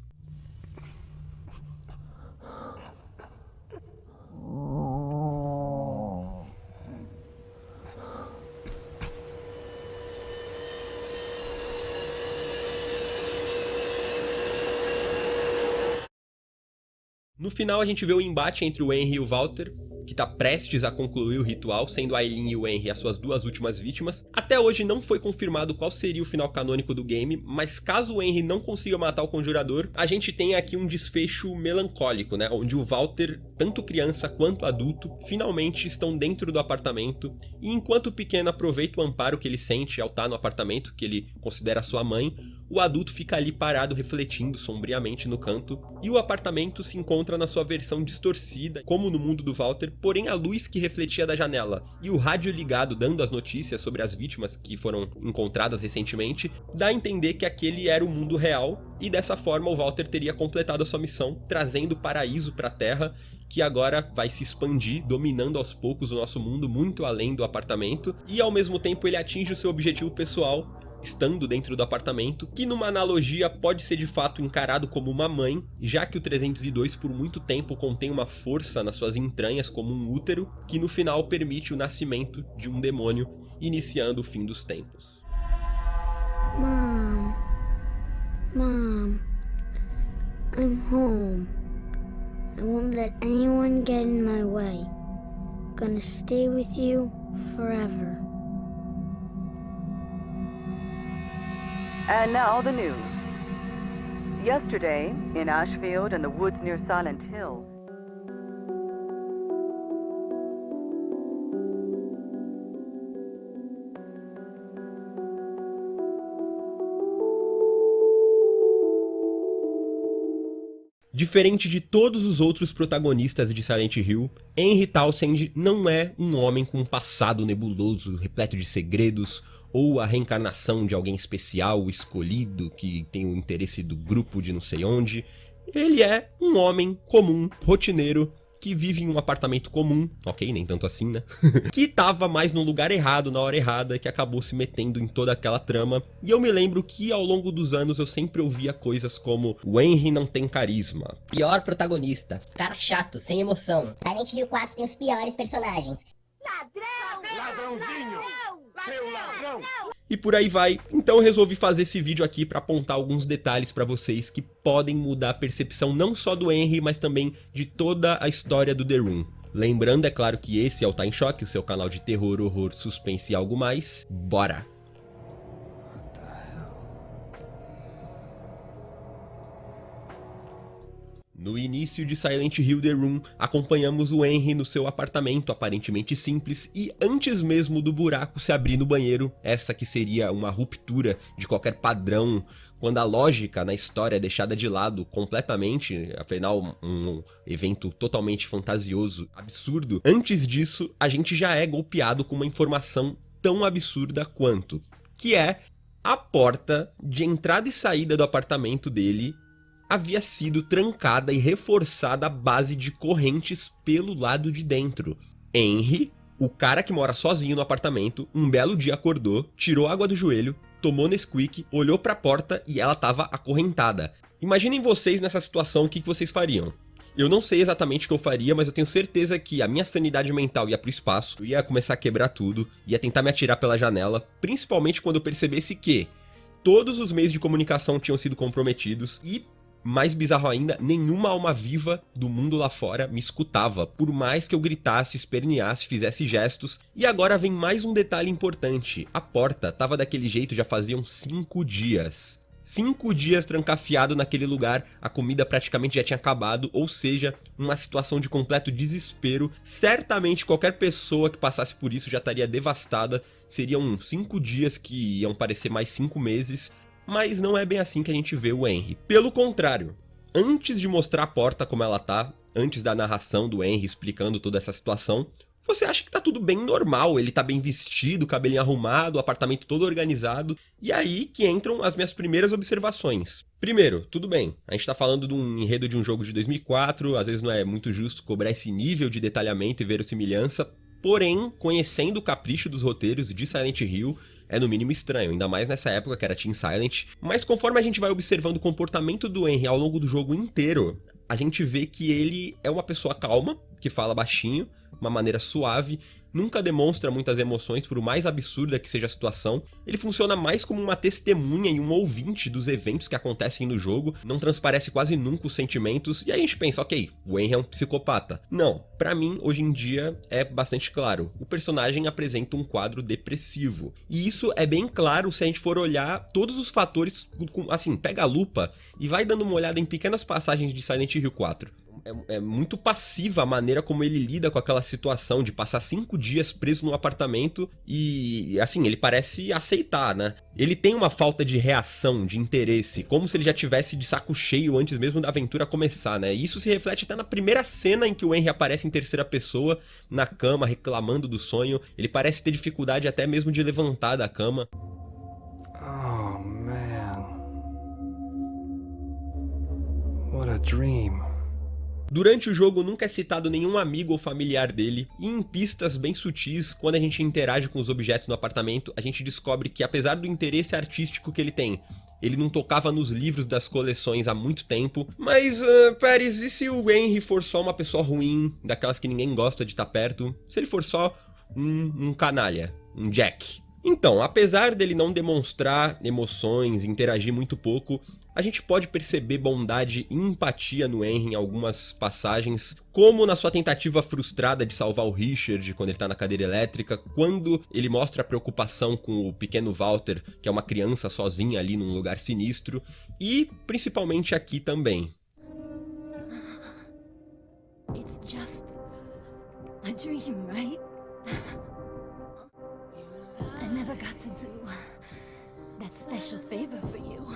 Speaker 1: No final a gente vê o embate entre o Henry e o Walter, que tá prestes a concluir o ritual, sendo a Eileen e o Henry as suas duas últimas vítimas. Até hoje não foi confirmado qual seria o final canônico do game, mas caso o Henry não consiga matar o Conjurador, a gente tem aqui um desfecho melancólico, né? Onde o Walter, tanto criança quanto adulto, finalmente estão dentro do apartamento, e enquanto o pequeno aproveita o amparo que ele sente ao estar no apartamento, que ele considera sua mãe, o adulto fica ali parado refletindo sombriamente no canto, e o apartamento se encontra na sua versão distorcida, como no mundo do Walter, porém a luz que refletia da janela e o rádio ligado dando as notícias sobre as vítimas que foram encontradas recentemente, dá a entender que aquele era o mundo real, e dessa forma o Walter teria completado a sua missão, trazendo o paraíso para a Terra, que agora vai se expandir, dominando aos poucos o nosso mundo muito além do apartamento, e ao mesmo tempo ele atinge o seu objetivo pessoal, estando dentro do apartamento, que numa analogia pode ser de fato encarado como uma mãe, já que o 302 por muito tempo contém uma força nas suas entranhas como um útero, que no final permite o nascimento de um demônio, iniciando o fim dos tempos.
Speaker 10: Mom, I'm home. I won't let anyone get in my way. Gonna stay with you forever.
Speaker 8: And now the news. Yesterday, in Ashfield and the woods near Silent Hill,
Speaker 1: Diferente de todos os outros protagonistas de Silent Hill, Henry Townsend não é um homem com um passado nebuloso, repleto de segredos, ou a reencarnação de alguém especial, escolhido, que tem o interesse do grupo de não sei onde. Ele é um homem comum, rotineiro, que vive em um apartamento comum, ok, nem tanto assim, né? Que tava mais no lugar errado, na hora errada, que acabou se metendo em toda aquela trama. E eu me lembro que ao longo dos anos eu sempre ouvia coisas como: o Henry não tem carisma.
Speaker 11: Pior protagonista.
Speaker 12: Cara chato, sem emoção. Silent Hill 4 tem os piores personagens.
Speaker 5: Ladrão! Ladrãozinho! Seu ladrão!
Speaker 1: E por aí vai. Então eu resolvi fazer esse vídeo aqui para apontar alguns detalhes para vocês que podem mudar a percepção não só do Henry, mas também de toda a história do The Room. Lembrando, é claro, que esse é o Tá em Choque, o seu canal de terror, horror, suspense e algo mais. Bora! No início de Silent Hill The Room, acompanhamos o Henry no seu apartamento aparentemente simples e antes mesmo do buraco se abrir no banheiro, essa que seria uma ruptura de qualquer padrão, quando a lógica na história é deixada de lado completamente, afinal um evento totalmente fantasioso, absurdo. Antes disso, a gente já é golpeado com uma informação tão absurda quanto, que é a porta de entrada e saída do apartamento dele havia sido trancada e reforçada à base de correntes pelo lado de dentro. Henry, o cara que mora sozinho no apartamento, um belo dia acordou, tirou água do joelho, tomou Nesquik, olhou pra porta e ela tava acorrentada. Imaginem vocês nessa situação, o que vocês fariam? Eu não sei exatamente o que eu faria, mas eu tenho certeza que a minha sanidade mental ia pro espaço, eu ia começar a quebrar tudo, ia tentar me atirar pela janela, principalmente quando eu percebesse que todos os meios de comunicação tinham sido comprometidos e, mais bizarro ainda, nenhuma alma viva do mundo lá fora me escutava, por mais que eu gritasse, esperneasse, fizesse gestos. E agora vem mais um detalhe importante: a porta tava daquele jeito já faziam 5 dias. 5 dias trancafiado naquele lugar, a comida praticamente já tinha acabado, ou seja, uma situação de completo desespero. Certamente qualquer pessoa que passasse por isso já estaria devastada, seriam 5 dias que iam parecer mais 5 meses. Mas não é bem assim que a gente vê o Henry. Pelo contrário, antes de mostrar a porta como ela tá, antes da narração do Henry explicando toda essa situação, você acha que tá tudo bem normal, ele tá bem vestido, cabelinho arrumado, o apartamento todo organizado. E aí que entram as minhas primeiras observações. Primeiro, tudo bem, a gente tá falando de um enredo de um jogo de 2004, às vezes não é muito justo cobrar esse nível de detalhamento e verossimilhança, porém, conhecendo o capricho dos roteiros de Silent Hill, é no mínimo estranho, ainda mais nessa época que era Team Silent. Mas conforme a gente vai observando o comportamento do Henry ao longo do jogo inteiro, a gente vê que ele é uma pessoa calma, que fala baixinho, uma maneira suave, nunca demonstra muitas emoções, por mais absurda que seja a situação. Ele funciona mais como uma testemunha e um ouvinte dos eventos que acontecem no jogo, não transparece quase nunca os sentimentos, e aí a gente pensa, ok, o Henry é um psicopata. Não, pra mim, hoje em dia, é bastante claro. O personagem apresenta um quadro depressivo. E isso é bem claro se a gente for olhar todos os fatores, assim, pega a lupa e vai dando uma olhada em pequenas passagens de Silent Hill 4. É muito passiva a maneira como ele lida com aquela situação de passar 5 dias preso num apartamento e, assim, ele parece aceitar, né? Ele tem uma falta de reação, de interesse, como se ele já tivesse de saco cheio antes mesmo da aventura começar, né? E isso se reflete até na primeira cena em que o Henry aparece em terceira pessoa, na cama, reclamando do sonho. Ele parece ter dificuldade até mesmo de levantar da cama.
Speaker 11: Oh, man. What a dream.
Speaker 1: Durante o jogo nunca é citado nenhum amigo ou familiar dele, e em pistas bem sutis, quando a gente interage com os objetos no apartamento, a gente descobre que apesar do interesse artístico que ele tem, ele não tocava nos livros das coleções há muito tempo. Mas, Pérez, e se o Henry for só uma pessoa ruim, daquelas que ninguém gosta de estar perto? Se ele for só um canalha, um Jack? Então, apesar dele não demonstrar emoções, interagir muito pouco, a gente pode perceber bondade e empatia no Henry em algumas passagens, como na sua tentativa frustrada de salvar o Richard quando ele tá na cadeira elétrica, quando ele mostra a preocupação com o pequeno Walter, que é uma criança sozinha ali num lugar sinistro, e principalmente aqui também.
Speaker 2: It's just a dream, right? I never got to do that special favor for you.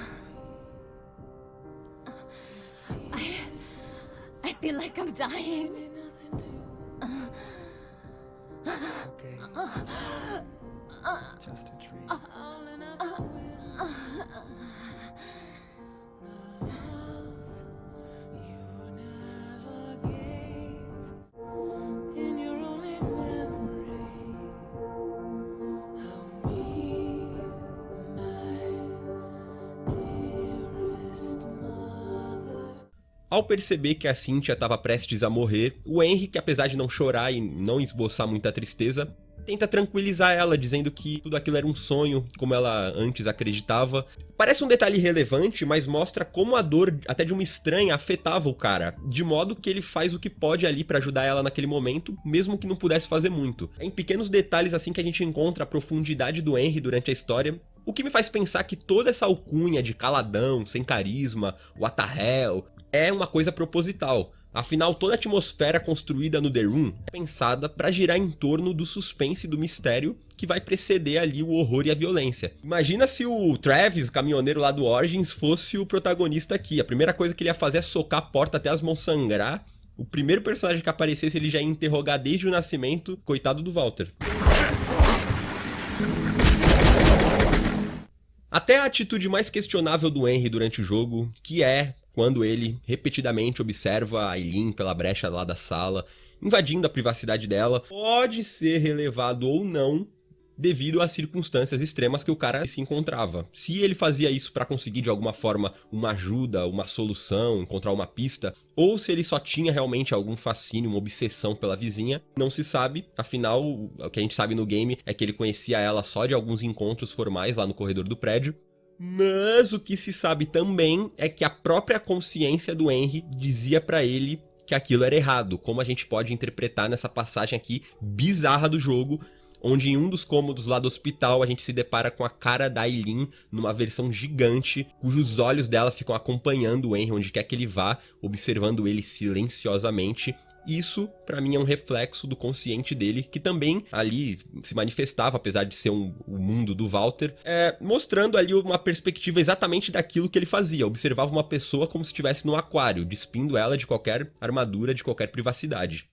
Speaker 2: I feel like I'm dying.
Speaker 11: Okay. It's just a dream.
Speaker 1: Ao perceber que a Cynthia estava prestes a morrer, o Henry, que apesar de não chorar e não esboçar muita tristeza, tenta tranquilizar ela, dizendo que tudo aquilo era um sonho, como ela antes acreditava. Parece um detalhe irrelevante, mas mostra como a dor, até de uma estranha, afetava o cara, de modo que ele faz o que pode ali pra ajudar ela naquele momento, mesmo que não pudesse fazer muito. É em pequenos detalhes assim que a gente encontra a profundidade do Henry durante a história, o que me faz pensar que toda essa alcunha de caladão, sem carisma, what the hell, é uma coisa proposital. Afinal, toda a atmosfera construída no The Room é pensada para girar em torno do suspense e do mistério que vai preceder ali o horror e a violência. Imagina se o Travis, o caminhoneiro lá do Origins, fosse o protagonista aqui. A primeira coisa que ele ia fazer é socar a porta até as mãos sangrar. O primeiro personagem que aparecesse ele já ia interrogar desde o nascimento, coitado do Walter. Até a atitude mais questionável do Henry durante o jogo, que é quando ele repetidamente observa a Eileen pela brecha lá da sala, invadindo a privacidade dela, pode ser relevado ou não devido às circunstâncias extremas que o cara se encontrava. Se ele fazia isso para conseguir de alguma forma uma ajuda, uma solução, encontrar uma pista, ou se ele só tinha realmente algum fascínio, uma obsessão pela vizinha, não se sabe. Afinal, o que a gente sabe no game é que ele conhecia ela só de alguns encontros formais lá no corredor do prédio. Mas o que se sabe também é que a própria consciência do Henry dizia pra ele que aquilo era errado, como a gente pode interpretar nessa passagem aqui bizarra do jogo, onde em um dos cômodos lá do hospital a gente se depara com a cara da Eileen numa versão gigante, cujos olhos dela ficam acompanhando o Henry onde quer que ele vá, observando ele silenciosamente. Isso, pra mim, é um reflexo do consciente dele, que também ali se manifestava, apesar de ser o mundo do Walter, mostrando ali uma perspectiva exatamente daquilo que ele fazia. Observava uma pessoa como se estivesse num aquário, despindo ela de qualquer armadura, de qualquer privacidade.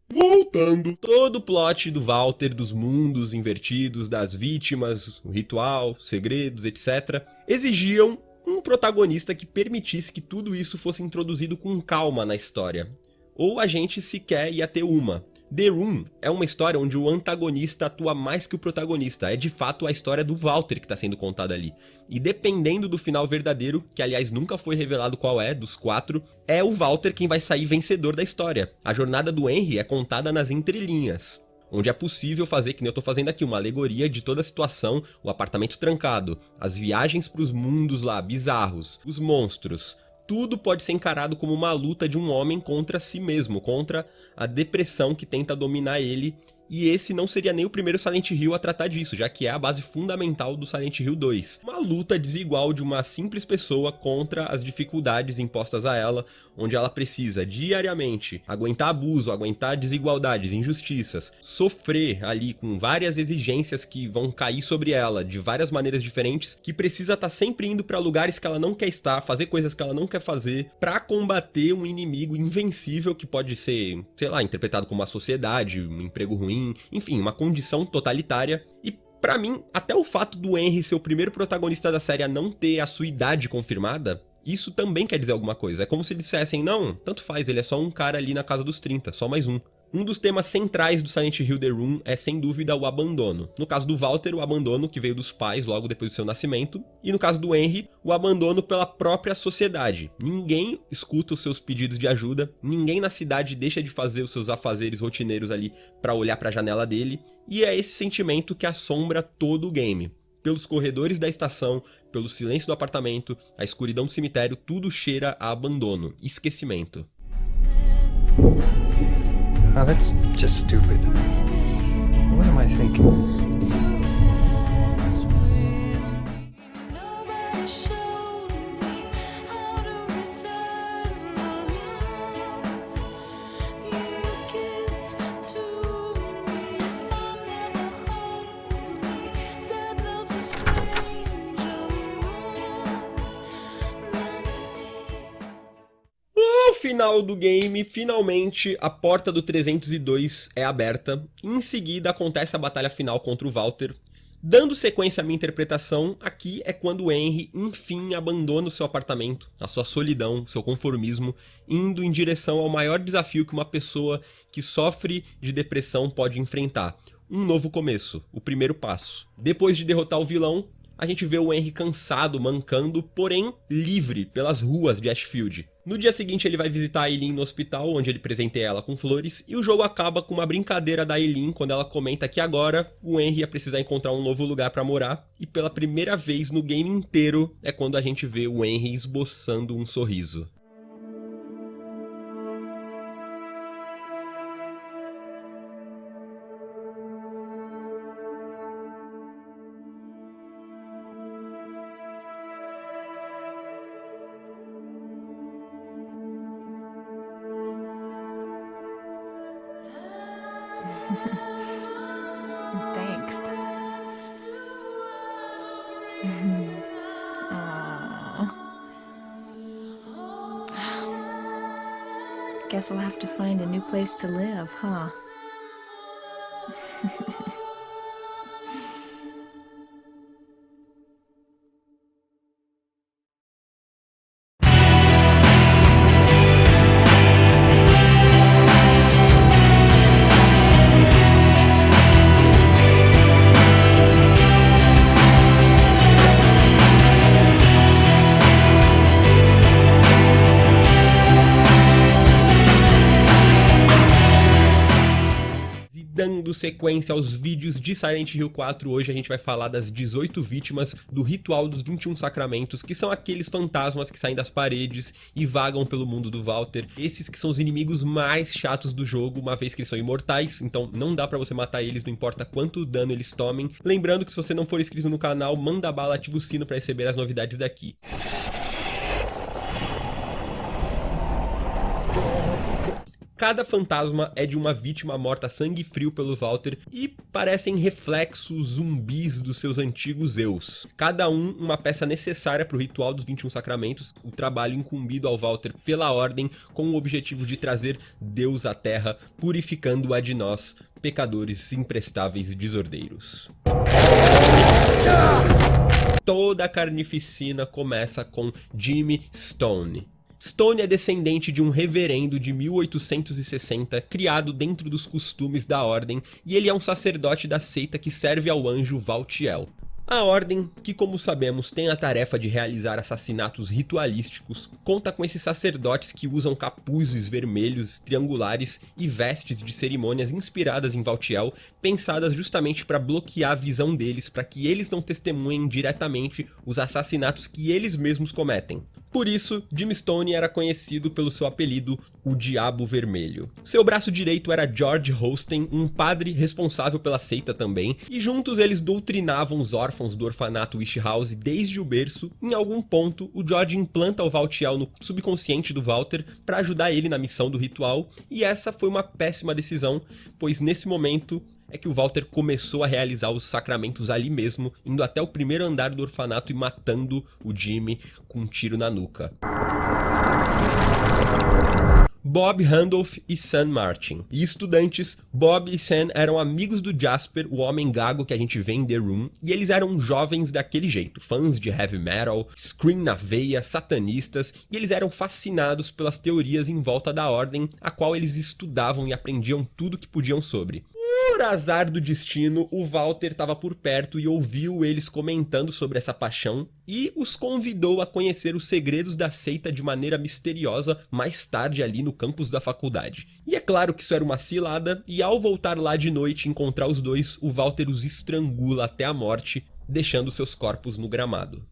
Speaker 1: Voltando, todo o plot do Walter, dos mundos invertidos, das vítimas, o ritual, segredos, etc., exigiam um protagonista que permitisse que tudo isso fosse introduzido com calma na história. Ou a gente sequer ia ter uma. The Room é uma história onde o antagonista atua mais que o protagonista, é de fato a história do Walter que está sendo contada ali. E dependendo do final verdadeiro, que aliás nunca foi revelado qual é, dos 4, é o Walter quem vai sair vencedor da história. A jornada do Henry é contada nas entrelinhas, onde é possível fazer, que nem eu tô fazendo aqui, uma alegoria de toda a situação, o apartamento trancado, as viagens pros mundos lá, bizarros, os monstros. Tudo pode ser encarado como uma luta de um homem contra si mesmo, contra a depressão que tenta dominar ele. E esse não seria nem o primeiro Silent Hill a tratar disso, já que é a base fundamental do Silent Hill 2. Uma luta desigual de uma simples pessoa contra as dificuldades impostas a ela, onde ela precisa diariamente aguentar abuso, aguentar desigualdades, injustiças, sofrer ali com várias exigências que vão cair sobre ela de várias maneiras diferentes, que precisa estar sempre indo para lugares que ela não quer estar, fazer coisas que ela não quer fazer, para combater um inimigo invencível que pode ser, sei lá, interpretado como uma sociedade, um emprego ruim, enfim, uma condição totalitária. E pra mim, até o fato do Henry ser o primeiro protagonista da série a não ter a sua idade confirmada, isso também quer dizer alguma coisa. É como se dissessem, não, tanto faz, ele é só um cara ali na casa dos 30, só mais um. Um dos temas centrais do Silent Hill The Room é, sem dúvida, o abandono. No caso do Walter, o abandono que veio dos pais logo depois do seu nascimento. E no caso do Henry, o abandono pela própria sociedade. Ninguém escuta os seus pedidos de ajuda, ninguém na cidade deixa de fazer os seus afazeres rotineiros ali pra olhar pra janela dele. E é esse sentimento que assombra todo o game. Pelos corredores da estação, pelo silêncio do apartamento, a escuridão do cemitério, tudo cheira a abandono, esquecimento.
Speaker 11: Oh, that's just stupid. What am I thinking?
Speaker 1: Final do game, finalmente a porta do 302 é aberta, e em seguida acontece a batalha final contra o Walter. Dando sequência à minha interpretação, aqui é quando o Henry enfim abandona o seu apartamento, a sua solidão, seu conformismo, indo em direção ao maior desafio que uma pessoa que sofre de depressão pode enfrentar. Um novo começo, o primeiro passo. Depois de derrotar o vilão, a gente vê o Henry cansado, mancando, porém livre pelas ruas de Ashfield. No dia seguinte ele vai visitar a Eileen no hospital, onde ele presenteia ela com flores, e o jogo acaba com uma brincadeira da Eileen, quando ela comenta que agora o Henry ia precisar encontrar um novo lugar pra morar, e pela primeira vez no game inteiro é quando a gente vê o Henry esboçando um sorriso.
Speaker 3: Thanks. Guess I'll have to find a new place to live, huh?
Speaker 1: Dando sequência aos vídeos de Silent Hill 4, hoje a gente vai falar das 18 vítimas do Ritual dos 21 Sacramentos, que são aqueles fantasmas que saem das paredes e vagam pelo mundo do Walter. Esses que são os inimigos mais chatos do jogo, uma vez que eles são imortais, então não dá pra você matar eles, não importa quanto dano eles tomem. Lembrando que se você não for inscrito no canal, manda bala, ativa o sino pra receber as novidades daqui. Cada fantasma é de uma vítima morta a sangue frio pelo Walter e parecem reflexos zumbis dos seus antigos eus. Cada um uma peça necessária para o Ritual dos 21 Sacramentos, o trabalho incumbido ao Walter pela Ordem com o objetivo de trazer Deus à Terra, purificando-a de nós, pecadores imprestáveis e desordeiros. Toda a carnificina começa com Jimmy Stone. Stone é descendente de um reverendo de 1860, criado dentro dos costumes da ordem, e ele é um sacerdote da seita que serve ao anjo Valtiel. A Ordem, que como sabemos tem a tarefa de realizar assassinatos ritualísticos, conta com esses sacerdotes que usam capuzes vermelhos, triangulares e vestes de cerimônias inspiradas em Valtiel, pensadas justamente para bloquear a visão deles, para que eles não testemunhem diretamente os assassinatos que eles mesmos cometem. Por isso, Jim Stone era conhecido pelo seu apelido, o Diabo Vermelho. Seu braço direito era George Holstein, um padre responsável pela seita também, e juntos eles doutrinavam os órfãos do orfanato Wish House desde o berço. Em algum ponto, o George implanta o Valtiel no subconsciente do Walter para ajudar ele na missão do ritual, e essa foi uma péssima decisão, pois nesse momento é que o Walter começou a realizar os sacramentos ali mesmo, indo até o primeiro andar do orfanato e matando o Jimmy com um tiro na nuca. Bob Randolph e Sam Martin. E estudantes, Bob e Sam eram amigos do Jasper, o homem gago que a gente vê em The Room, e eles eram jovens daquele jeito, fãs de heavy metal, scream na veia, satanistas, e eles eram fascinados pelas teorias em volta da ordem, a qual eles estudavam e aprendiam tudo que podiam sobre. Por azar do destino, o Walter estava por perto e ouviu eles comentando sobre essa paixão e os convidou a conhecer os segredos da seita de maneira misteriosa mais tarde ali no campus da faculdade. E é claro que isso era uma cilada, e ao voltar lá de noite e encontrar os dois, o Walter os estrangula até a morte, deixando seus corpos no gramado.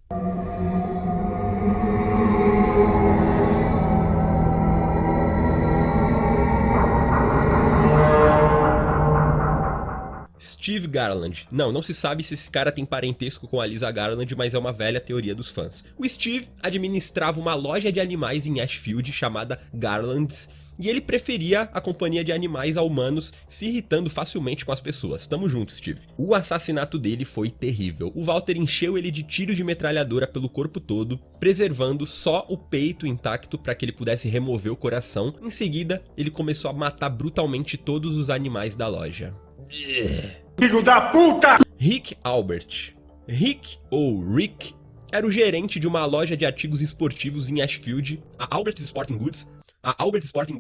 Speaker 1: Steve Garland. Não se sabe se esse cara tem parentesco com a Lisa Garland, mas é uma velha teoria dos fãs. O Steve administrava uma loja de animais em Ashfield chamada Garland's, e ele preferia a companhia de animais a humanos, se irritando facilmente com as pessoas. Tamo junto, Steve. O assassinato dele foi terrível. O Walter encheu ele de tiros de metralhadora pelo corpo todo, preservando só o peito intacto para que ele pudesse remover o coração. Em seguida, ele começou a matar brutalmente todos os animais da loja.
Speaker 5: Filho da puta!
Speaker 1: Rick Albert. Rick, ou Rick, era o gerente de uma loja de artigos esportivos em Ashfield, a Albert Sporting Goods, Sporting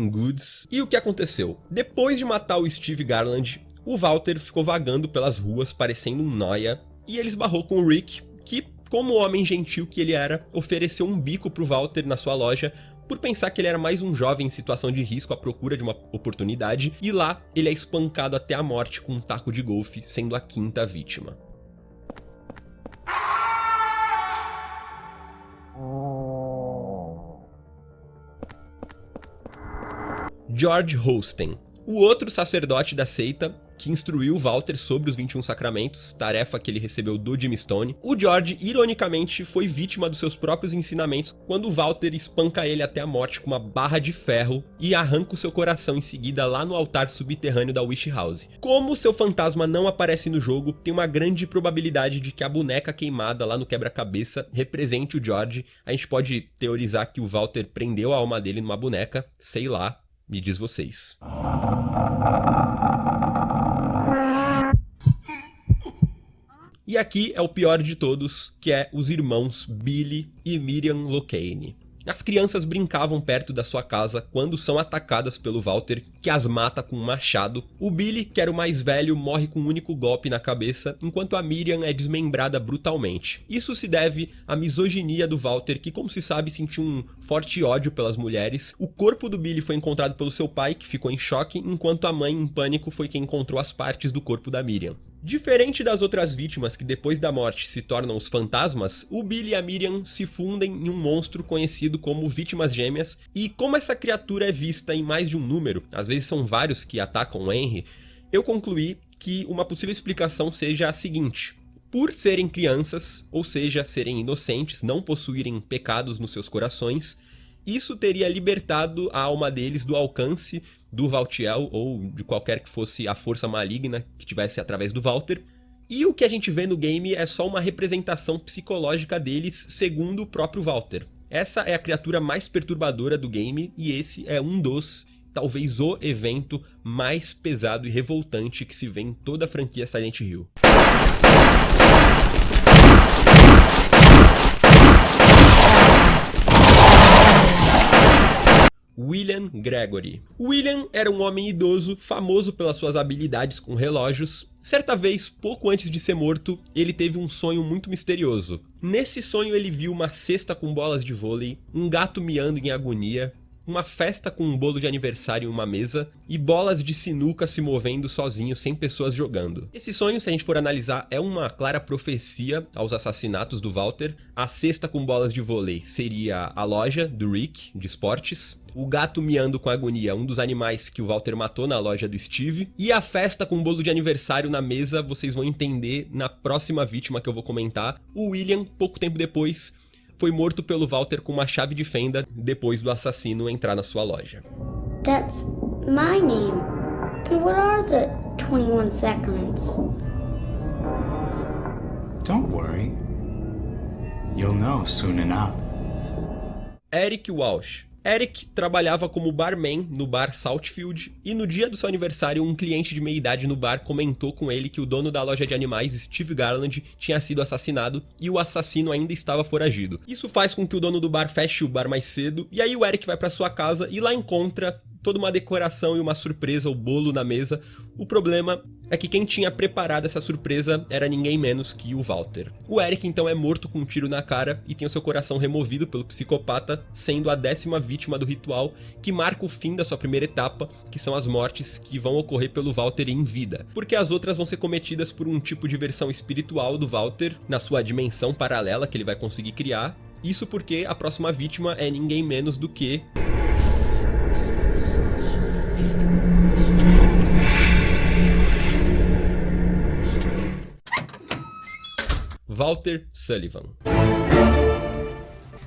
Speaker 1: Goods, E o que aconteceu? Depois de matar o Steve Garland, o Walter ficou vagando pelas ruas parecendo um nóia, e ele esbarrou com o Rick, que, como homem gentil que ele era, ofereceu um bico pro Walter na sua loja, por pensar que ele era mais um jovem em situação de risco à procura de uma oportunidade, e lá ele é espancado até a morte com um taco de golfe, sendo a 5ª vítima. George Holstein, o outro sacerdote da seita que instruiu Walter sobre os 21 sacramentos, tarefa que ele recebeu do Jim Stone. O George, ironicamente, foi vítima dos seus próprios ensinamentos quando Walter espanca ele até a morte com uma barra de ferro e arranca o seu coração em seguida lá no altar subterrâneo da Wish House. Como seu fantasma não aparece no jogo, tem uma grande probabilidade de que a boneca queimada lá no quebra-cabeça represente o George. A gente pode teorizar que o Walter prendeu a alma dele numa boneca, sei lá, me diz vocês. E aqui é o pior de todos, que é os irmãos Billy e Miriam Locane. As crianças brincavam perto da sua casa quando são atacadas pelo Walter, que as mata com um machado. O Billy, que era o mais velho, morre com um único golpe na cabeça, enquanto a Miriam é desmembrada brutalmente. Isso se deve à misoginia do Walter, que, como se sabe, sentiu um forte ódio pelas mulheres. O corpo do Billy foi encontrado pelo seu pai, que ficou em choque, enquanto a mãe, em pânico, foi quem encontrou as partes do corpo da Miriam. Diferente das outras vítimas que depois da morte se tornam os fantasmas, o Billy e a Miriam se fundem em um monstro conhecido como Vítimas Gêmeas, e como essa criatura é vista em mais de um número, às vezes são vários que atacam o Henry, eu concluí que uma possível explicação seja a seguinte: por serem crianças, ou seja, serem inocentes, não possuírem pecados nos seus corações, isso teria libertado a alma deles do alcance do Valtiel ou de qualquer que fosse a força maligna que tivesse através do Walter. E o que a gente vê no game é só uma representação psicológica deles segundo o próprio Walter. Essa é a criatura mais perturbadora do game e esse é um dos talvez o evento mais pesado e revoltante que se vê em toda a franquia Silent Hill. William Gregory. William era um homem idoso, famoso pelas suas habilidades com relógios. Certa vez, pouco antes de ser morto, ele teve um sonho muito misterioso. Nesse sonho ele viu uma cesta com bolas de vôlei, um gato miando em agonia, uma festa com um bolo de aniversário em uma mesa e bolas de sinuca se movendo sozinho sem pessoas jogando. Esse sonho, se a gente for analisar, é uma clara profecia aos assassinatos do Walter. A cesta com bolas de vôlei seria a loja do Rick, de esportes. O gato miando com agonia, um dos animais que o Walter matou na loja do Steve. E a festa com bolo de aniversário na mesa, vocês vão entender na próxima vítima que eu vou comentar. O William, pouco tempo depois, foi morto pelo Walter com uma chave de fenda depois do assassino entrar na sua loja.
Speaker 10: That's my name. And what are the 21 sacraments?
Speaker 9: Don't worry. You'll know soon enough.
Speaker 1: Eric Walsh. Eric trabalhava como barman no bar Saltfield e no dia do seu aniversário um cliente de meia idade no bar comentou com ele que o dono da loja de animais, Steve Garland, tinha sido assassinado e o assassino ainda estava foragido. Isso faz com que o dono do bar feche o bar mais cedo e aí o Eric vai para sua casa e lá encontra toda uma decoração e uma surpresa, o bolo na mesa. O problema é que quem tinha preparado essa surpresa era ninguém menos que o Walter. O Eric então é morto com um tiro na cara e tem o seu coração removido pelo psicopata, sendo a 10ª vítima do ritual, que marca o fim da sua primeira etapa, que são as mortes que vão ocorrer pelo Walter em vida. Porque as outras vão ser cometidas por um tipo de versão espiritual do Walter, na sua dimensão paralela que ele vai conseguir criar. Isso porque a próxima vítima é ninguém menos do que Walter Sullivan.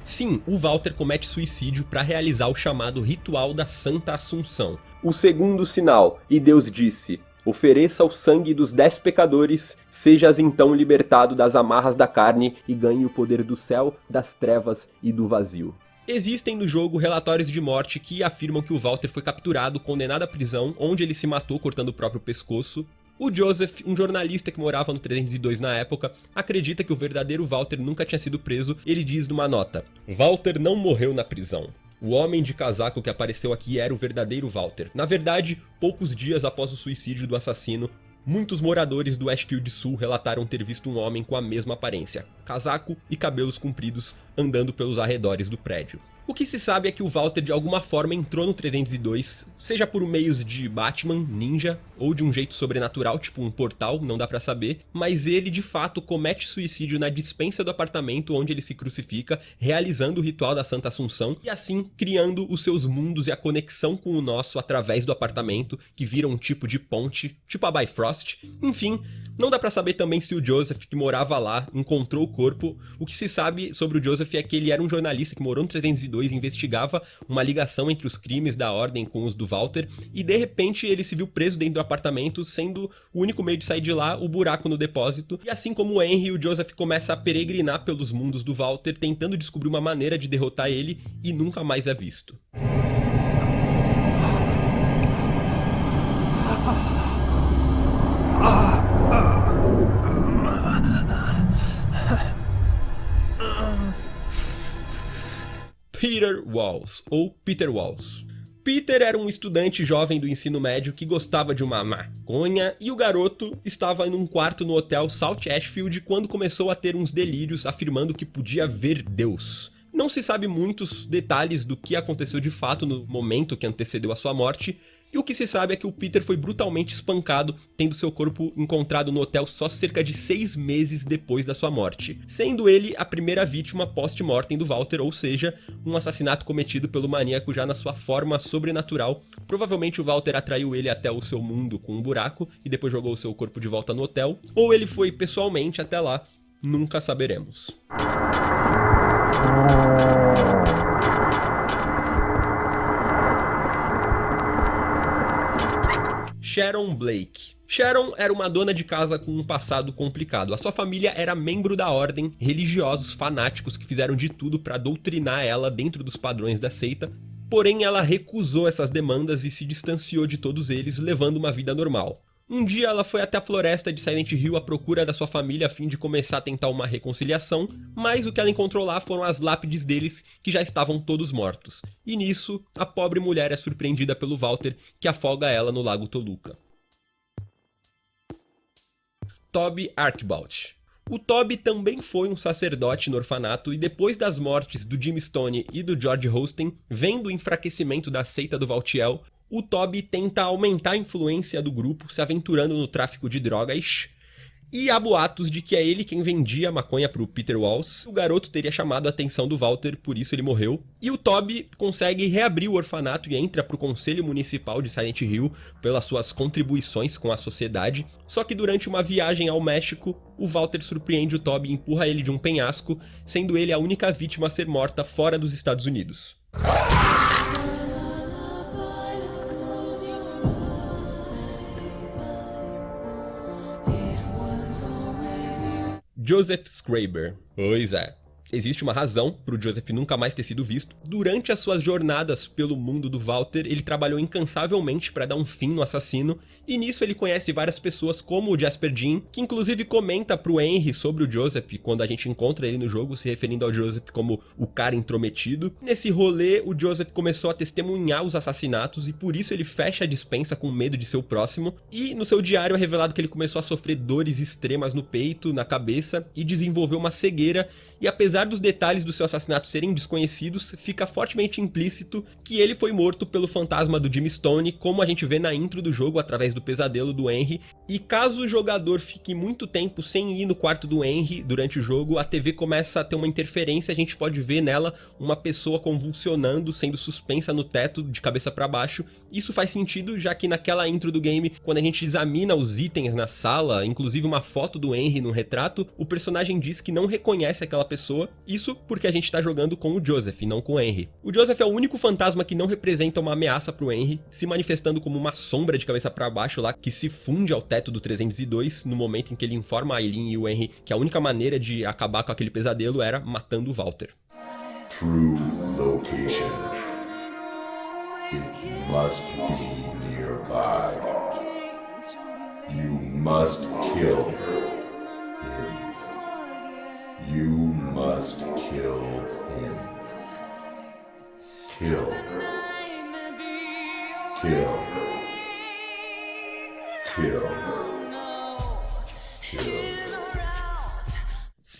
Speaker 1: Sim, o Walter comete suicídio para realizar o chamado Ritual da Santa Assunção. O segundo sinal, e Deus disse: ofereça o sangue dos 10 pecadores, sejas então libertado das amarras da carne e ganhe o poder do céu, das trevas e do vazio. Existem no jogo relatórios de morte que afirmam que o Walter foi capturado, condenado à prisão, onde ele se matou cortando o próprio pescoço. O Joseph, um jornalista que morava no 302 na época, acredita que o verdadeiro Walter nunca tinha sido preso. Ele diz numa nota: Walter não morreu na prisão. O homem de casaco que apareceu aqui era o verdadeiro Walter. Na verdade, poucos dias após o suicídio do assassino, muitos moradores do Ashfield Sul relataram ter visto um homem com a mesma aparência, casaco e cabelos compridos, andando pelos arredores do prédio. O que se sabe é que o Walter de alguma forma entrou no 302, seja por meios de Batman, ninja, ou de um jeito sobrenatural, tipo um portal, não dá pra saber, mas ele de fato comete suicídio na despensa do apartamento onde ele se crucifica, realizando o ritual da Santa Assunção e assim criando os seus mundos e a conexão com o nosso através do apartamento, que vira um tipo de ponte, tipo a Bifrost. Enfim, não dá pra saber também se o Joseph, que morava lá, encontrou o corpo. O que se sabe sobre o Joseph é que ele era um jornalista que morou no 302 e investigava uma ligação entre os crimes da Ordem com os do Walter, e de repente ele se viu preso dentro do apartamento, sendo o único meio de sair de lá o buraco no depósito. E assim como o Henry, o Joseph começa a peregrinar pelos mundos do Walter, tentando descobrir uma maneira de derrotar ele, e nunca mais é visto. Peter Walsh, ou Peter Walsh. Peter era um estudante jovem do ensino médio que gostava de uma maconha, e o garoto estava em um quarto no hotel South Ashfield quando começou a ter uns delírios afirmando que podia ver Deus. Não se sabe muitos detalhes do que aconteceu de fato no momento que antecedeu a sua morte, e o que se sabe é que o Peter foi brutalmente espancado, tendo seu corpo encontrado no hotel só cerca de 6 meses depois da sua morte, sendo ele a primeira vítima post-mortem do Walter, ou seja, um assassinato cometido pelo maníaco já na sua forma sobrenatural. Provavelmente o Walter atraiu ele até o seu mundo com um buraco e depois jogou o seu corpo de volta no hotel, ou ele foi pessoalmente até lá, nunca saberemos. Sharon Blake. Sharon era uma dona de casa com um passado complicado. A sua família era membro da ordem, religiosos fanáticos que fizeram de tudo para doutrinar ela dentro dos padrões da seita. porém ela recusou essas demandas e se distanciou de todos eles, levando uma vida normal. Um dia ela foi até a floresta de Silent Hill à procura da sua família a fim de começar a tentar uma reconciliação, mas o que ela encontrou lá foram as lápides deles, que já estavam todos mortos. E nisso, a pobre mulher é surpreendida pelo Walter, que afoga ela no Lago Toluca. Toby Archibald. O Toby também foi um sacerdote no orfanato e depois das mortes do Jim Stone e do George Hosten, vendo o enfraquecimento da seita do Valtiel, o Toby tenta aumentar a influência do grupo, se aventurando no tráfico de drogas, e há boatos de que é ele quem vendia maconha pro Peter Walsh. O garoto teria chamado a atenção do Walter, por isso ele morreu. E o Toby consegue reabrir o orfanato e entra pro Conselho Municipal de Silent Hill pelas suas contribuições com a sociedade. Só que durante uma viagem ao México, o Walter surpreende o Toby e empurra ele de um penhasco, sendo ele a única vítima a ser morta fora dos Estados Unidos. Joseph Schreiber. Pois é. Existe uma razão para o Joseph nunca mais ter sido visto. Durante as suas jornadas pelo mundo do Walter, ele trabalhou incansavelmente para dar um fim no assassino, e nisso ele conhece várias pessoas como o Jasper Dean, que inclusive comenta pro Henry sobre o Joseph quando a gente encontra ele no jogo, se referindo ao Joseph como o cara intrometido. Nesse rolê, o Joseph começou a testemunhar os assassinatos e por isso ele fecha a dispensa com medo de ser o próximo, e no seu diário é revelado que ele começou a sofrer dores extremas no peito, na cabeça, e desenvolveu uma cegueira, e apesar dos detalhes do seu assassinato serem desconhecidos, fica fortemente implícito que ele foi morto pelo fantasma do Jim Stone, como a gente vê na intro do jogo através do pesadelo do Henry. E caso o jogador fique muito tempo sem ir no quarto do Henry durante o jogo, a TV começa a ter uma interferência, a gente pode ver nela uma pessoa convulsionando, sendo suspensa no teto de cabeça para baixo. Isso faz sentido, já que naquela intro do game, quando a gente examina os itens na sala, inclusive uma foto do Henry num retrato, o personagem diz que não reconhece aquela pessoa. Isso porque a gente tá jogando com o Joseph, não com o Henry. O Joseph é o único fantasma que não representa uma ameaça pro Henry, se manifestando como uma sombra de cabeça para baixo lá, que se funde ao teto do 302, no momento em que ele informa a Eileen e o Henry que a única maneira de acabar com aquele pesadelo era matando o Walter.
Speaker 7: True location. It must be nearby. You must kill him. You must kill him. Kill. Kill. Kill. Kill.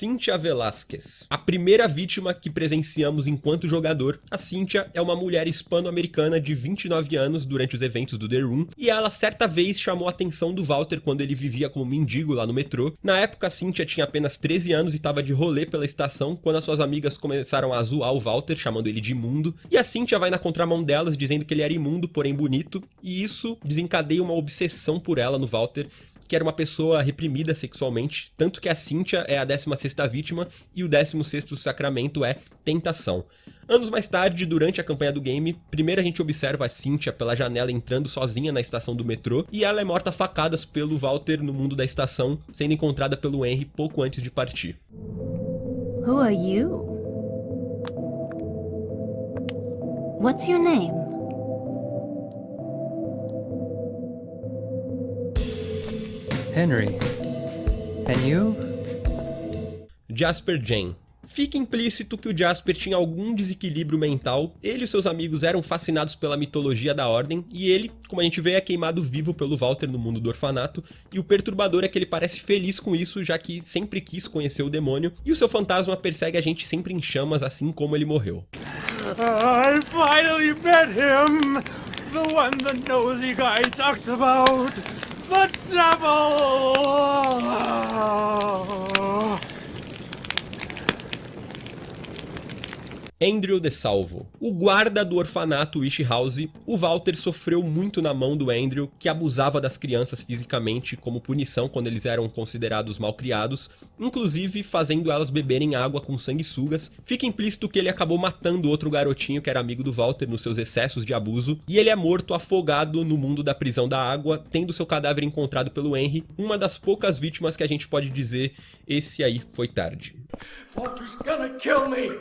Speaker 1: Cynthia Velasquez. A primeira vítima que presenciamos enquanto jogador, a Cynthia é uma mulher hispano-americana de 29 anos durante os eventos do The Room, e ela certa vez chamou a atenção do Walter quando ele vivia como mendigo lá no metrô. Na época, a Cynthia tinha apenas 13 anos e estava de rolê pela estação quando as suas amigas começaram a zoar o Walter, chamando ele de imundo, e a Cynthia vai na contramão delas, dizendo que ele era imundo, porém bonito, e isso desencadeia uma obsessão por ela no Walter, que era uma pessoa reprimida sexualmente, tanto que a Cynthia é a 16ª vítima e o 16º sacramento é tentação. Anos mais tarde, durante a campanha do game, primeiro a gente observa a Cynthia pela janela entrando sozinha na estação do metrô, e ela é morta a facadas pelo Walter no mundo da estação, sendo encontrada pelo Henry pouco antes de partir.
Speaker 2: Who are you? What's your name?
Speaker 11: Henry. And you?
Speaker 1: Jasper Jane. Fica implícito que o Jasper tinha algum desequilíbrio mental, ele e seus amigos eram fascinados pela mitologia da Ordem, e ele, como a gente vê, é queimado vivo pelo Walter no mundo do orfanato, e o perturbador é que ele parece feliz com isso, já que sempre quis conhecer o demônio, e o seu fantasma persegue a gente sempre em chamas, assim como ele morreu.
Speaker 4: I finally met him! The one the nosy guy talked about! The devil!
Speaker 1: Andrew DeSalvo. O guarda do orfanato Wish House, o Walter sofreu muito na mão do Andrew, que abusava das crianças fisicamente como punição quando eles eram considerados malcriados, inclusive fazendo elas beberem água com sanguessugas. Fica implícito que ele acabou matando outro garotinho que era amigo do Walter nos seus excessos de abuso, e ele é morto afogado no mundo da prisão da água, tendo seu cadáver encontrado pelo Henry, uma das poucas vítimas que a gente pode dizer, esse aí foi tarde.
Speaker 4: Walter's gonna kill me!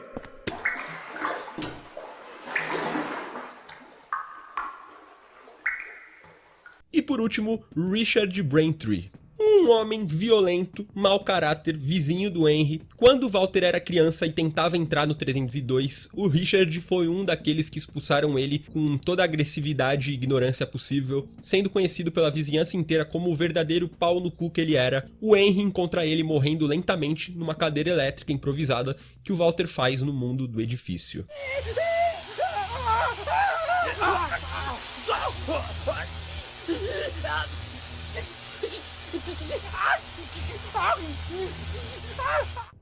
Speaker 1: E por último, Richard Braintree. Um homem violento, mau caráter, vizinho do Henry. Quando Walter era criança e tentava entrar no 302, o Richard foi um daqueles que expulsaram ele com toda a agressividade e ignorância possível, sendo conhecido pela vizinhança inteira como o verdadeiro pau no cu que ele era. O Henry encontra ele morrendo lentamente numa cadeira elétrica improvisada que o Walter faz no mundo do edifício.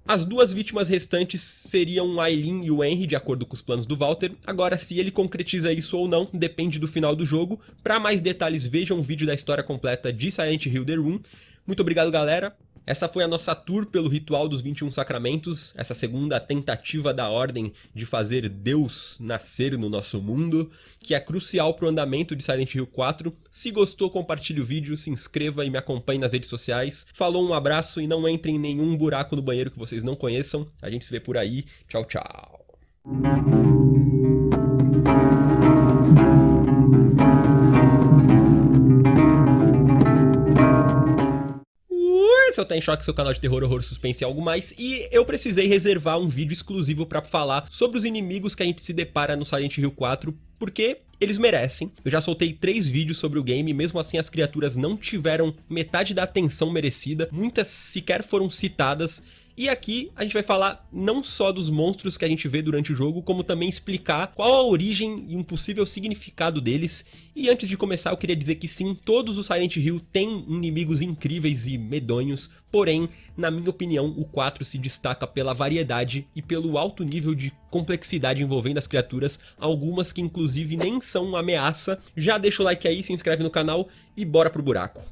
Speaker 1: As duas vítimas restantes seriam Eileen e o Henry, de acordo com os planos do Walter. Agora, se ele concretiza isso ou não, depende do final do jogo. Para mais detalhes, vejam o vídeo da história completa de Silent Hill The Room. Muito obrigado, galera. Essa foi a nossa tour pelo Ritual dos 21 Sacramentos, essa segunda tentativa da Ordem de fazer Deus nascer no nosso mundo, que é crucial para o andamento de Silent Hill 4. Se gostou, compartilhe o vídeo, se inscreva e me acompanhe nas redes sociais. Falou, um abraço e não entrem em nenhum buraco no banheiro que vocês não conheçam. A gente se vê por aí. Tchau, tchau. Se eu tá em choque, seu canal de terror, horror, suspense e algo mais, e eu precisei reservar um vídeo exclusivo pra falar sobre os inimigos que a gente se depara no Silent Hill 4, porque eles merecem. Eu já soltei 3 vídeos sobre o game, mesmo assim as criaturas não tiveram metade da atenção merecida, muitas sequer foram citadas. E aqui a gente vai falar não só dos monstros que a gente vê durante o jogo, como também explicar qual a origem e um possível significado deles. E antes de começar, eu queria dizer que sim, todos os Silent Hill têm inimigos incríveis e medonhos, porém, na minha opinião, o 4 se destaca pela variedade e pelo alto nível de complexidade envolvendo as criaturas, algumas que inclusive nem são uma ameaça. Já deixa o like aí, se inscreve no canal e bora pro buraco.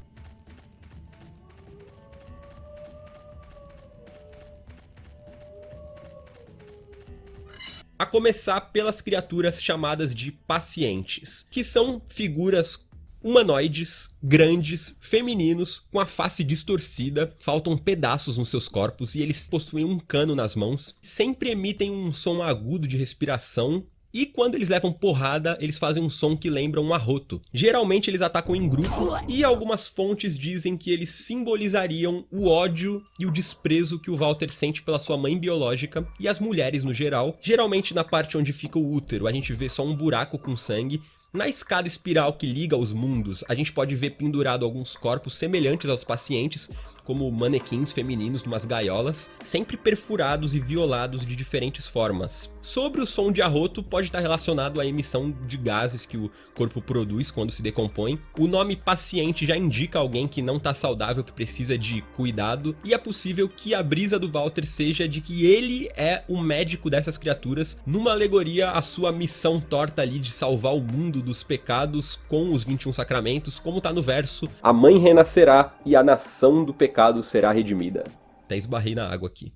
Speaker 1: A começar pelas criaturas chamadas de pacientes, que são figuras humanoides, grandes, femininos, com a face distorcida, faltam pedaços nos seus corpos e eles possuem um cano nas mãos, sempre emitem um som agudo de respiração. E quando eles levam porrada, eles fazem um som que lembra um arroto. Geralmente eles atacam em grupo e algumas fontes dizem que eles simbolizariam o ódio e o desprezo que o Walter sente pela sua mãe biológica e as mulheres no geral. Geralmente na parte onde fica o útero a gente vê só um buraco com sangue. Na escada espiral que liga os mundos, a gente pode ver pendurado alguns corpos semelhantes aos pacientes, como manequins femininos numas gaiolas, sempre perfurados e violados de diferentes formas. Sobre o som de arroto, pode estar relacionado à emissão de gases que o corpo produz quando se decompõe. O nome paciente já indica alguém que não está saudável, que precisa de cuidado, e é possível que a brisa do Walter seja de que ele é o médico dessas criaturas, numa alegoria à sua missão torta ali de salvar o mundo dos pecados com os 21 sacramentos, como tá no verso: a mãe renascerá e a nação do pecado será redimida. Até esbarrei na água aqui.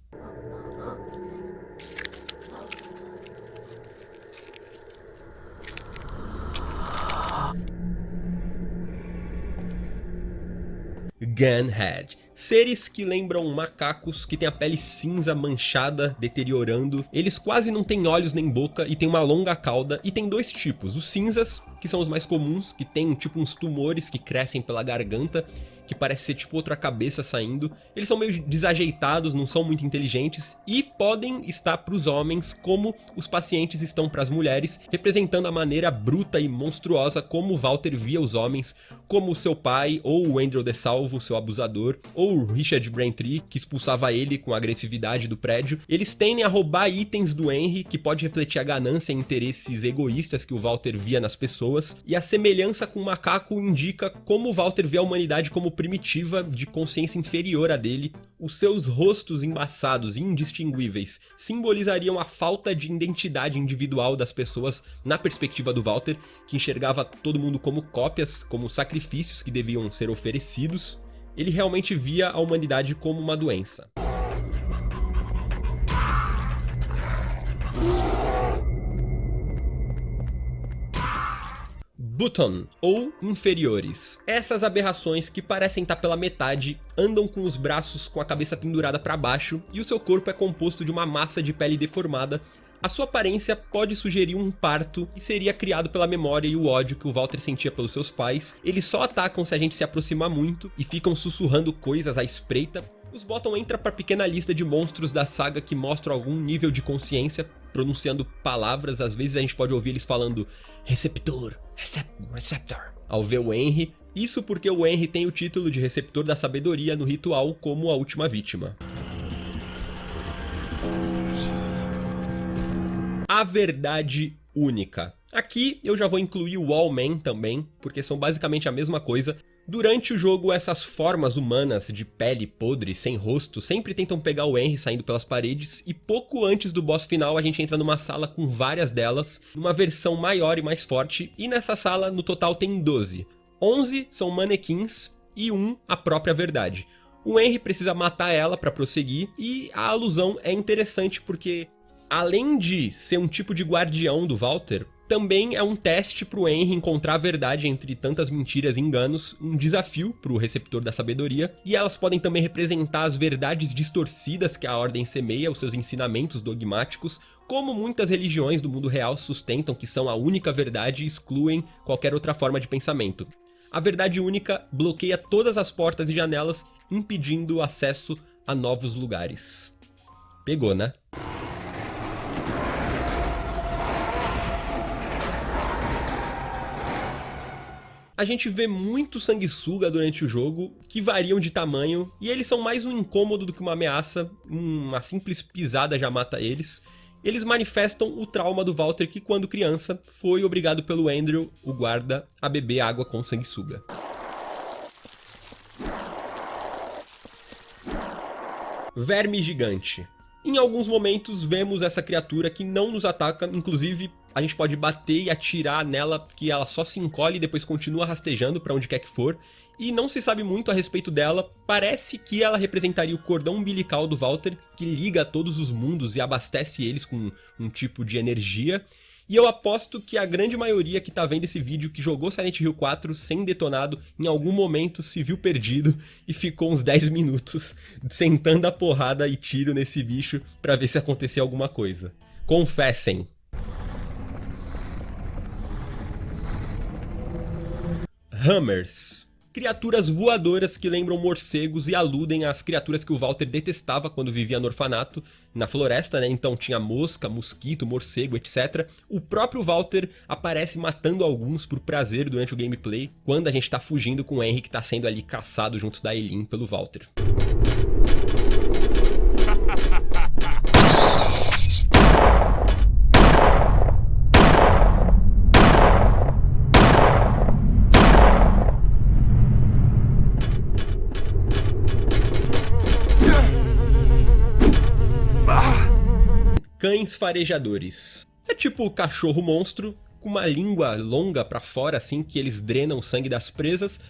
Speaker 1: Gunhead. Seres que lembram macacos, que têm a pele cinza manchada, deteriorando. Eles quase não têm olhos nem boca e têm uma longa cauda. E tem 2 tipos, os cinzas, que são os mais comuns, que tem tipo uns tumores que crescem pela garganta, que parece ser tipo outra cabeça saindo. Eles são meio desajeitados, não são muito inteligentes e podem estar para os homens como os pacientes estão para as mulheres, representando a maneira bruta e monstruosa como Walter via os homens, como o seu pai, ou o Andrew DeSalvo, seu abusador, ou o Richard Braintree, que expulsava ele com a agressividade do prédio. Eles tendem a roubar itens do Henry, que pode refletir a ganância e interesses egoístas que o Walter via nas pessoas, e a semelhança com o macaco indica como o Walter vê a humanidade como primitiva, de consciência inferior a dele. Os seus rostos embaçados e indistinguíveis simbolizariam a falta de identidade individual das pessoas na perspectiva do Walter, que enxergava todo mundo como cópias, como sacrifícios que deviam ser oferecidos. Ele realmente via a humanidade como uma doença. Button, ou inferiores. Essas aberrações que parecem estar pela metade, andam com os braços com a cabeça pendurada para baixo e o seu corpo é composto de uma massa de pele deformada, A sua aparência pode sugerir um parto que seria criado pela memória e o ódio que o Walter sentia pelos seus pais. Eles só atacam se a gente se aproximar muito e ficam sussurrando coisas à espreita. Os Bottom entra para a pequena lista de monstros da saga que mostram algum nível de consciência, pronunciando palavras. Às vezes a gente pode ouvir eles falando receptor, receptor, ao ver o Henry. Isso porque o Henry tem o título de receptor da sabedoria no ritual como a última vítima. A verdade única. Aqui eu já vou incluir o Wallman também, porque são basicamente a mesma coisa. Durante o jogo, essas formas humanas de pele podre, sem rosto, sempre tentam pegar o Henry saindo pelas paredes, e pouco antes do boss final a gente entra numa sala com várias delas, numa versão maior e mais forte, e nessa sala no total tem 12. 11 são manequins e 1 a própria verdade. O Henry precisa matar ela para prosseguir, e a alusão é interessante porque, além de ser um tipo de guardião do Walter, também é um teste pro Henry encontrar a verdade entre tantas mentiras e enganos, um desafio pro receptor da sabedoria, e elas podem também representar as verdades distorcidas que a Ordem semeia, os seus ensinamentos dogmáticos, como muitas religiões do mundo real sustentam que são a única verdade e excluem qualquer outra forma de pensamento. A verdade única bloqueia todas as portas e janelas, impedindo o acesso a novos lugares. Pegou, né? A gente vê muito sanguessuga durante o jogo, que variam de tamanho, e eles são mais um incômodo do que uma ameaça, uma simples pisada já mata eles. Eles manifestam o trauma do Walter que, quando criança, foi obrigado pelo Andrew, o guarda, a beber água com sanguessuga. Verme gigante. Em alguns momentos vemos essa criatura que não nos ataca, inclusive a gente pode bater e atirar nela que ela só se encolhe e depois continua rastejando para onde quer que for. E não se sabe muito a respeito dela, parece que ela representaria o cordão umbilical do Walter, que liga a todos os mundos e abastece eles com um tipo de energia. E eu aposto que a grande maioria que tá vendo esse vídeo que jogou Silent Hill 4 sem detonado, em algum momento se viu perdido e ficou uns 10 minutos sentando a porrada e tiro nesse bicho pra ver se acontecia alguma coisa. Confessem. Hammers. Criaturas voadoras que lembram morcegos e aludem às criaturas que o Walter detestava quando vivia no orfanato, na floresta, né? Então tinha mosca, mosquito, morcego, etc. O próprio Walter aparece matando alguns por prazer durante o gameplay, quando a gente tá fugindo com o Henry que tá sendo ali caçado junto da Eileen pelo Walter. Cães farejadores. É tipo o cachorro monstro, com uma língua longa pra fora, assim, que eles drenam o sangue das presas.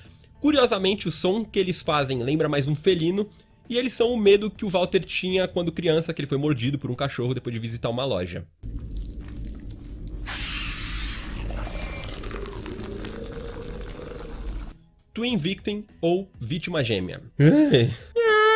Speaker 1: Curiosamente, o som que eles fazem lembra mais um felino, e eles são o medo que o Walter tinha quando criança, que ele foi mordido por um cachorro depois de visitar uma loja. Twin Victim, ou Vítima Gêmea.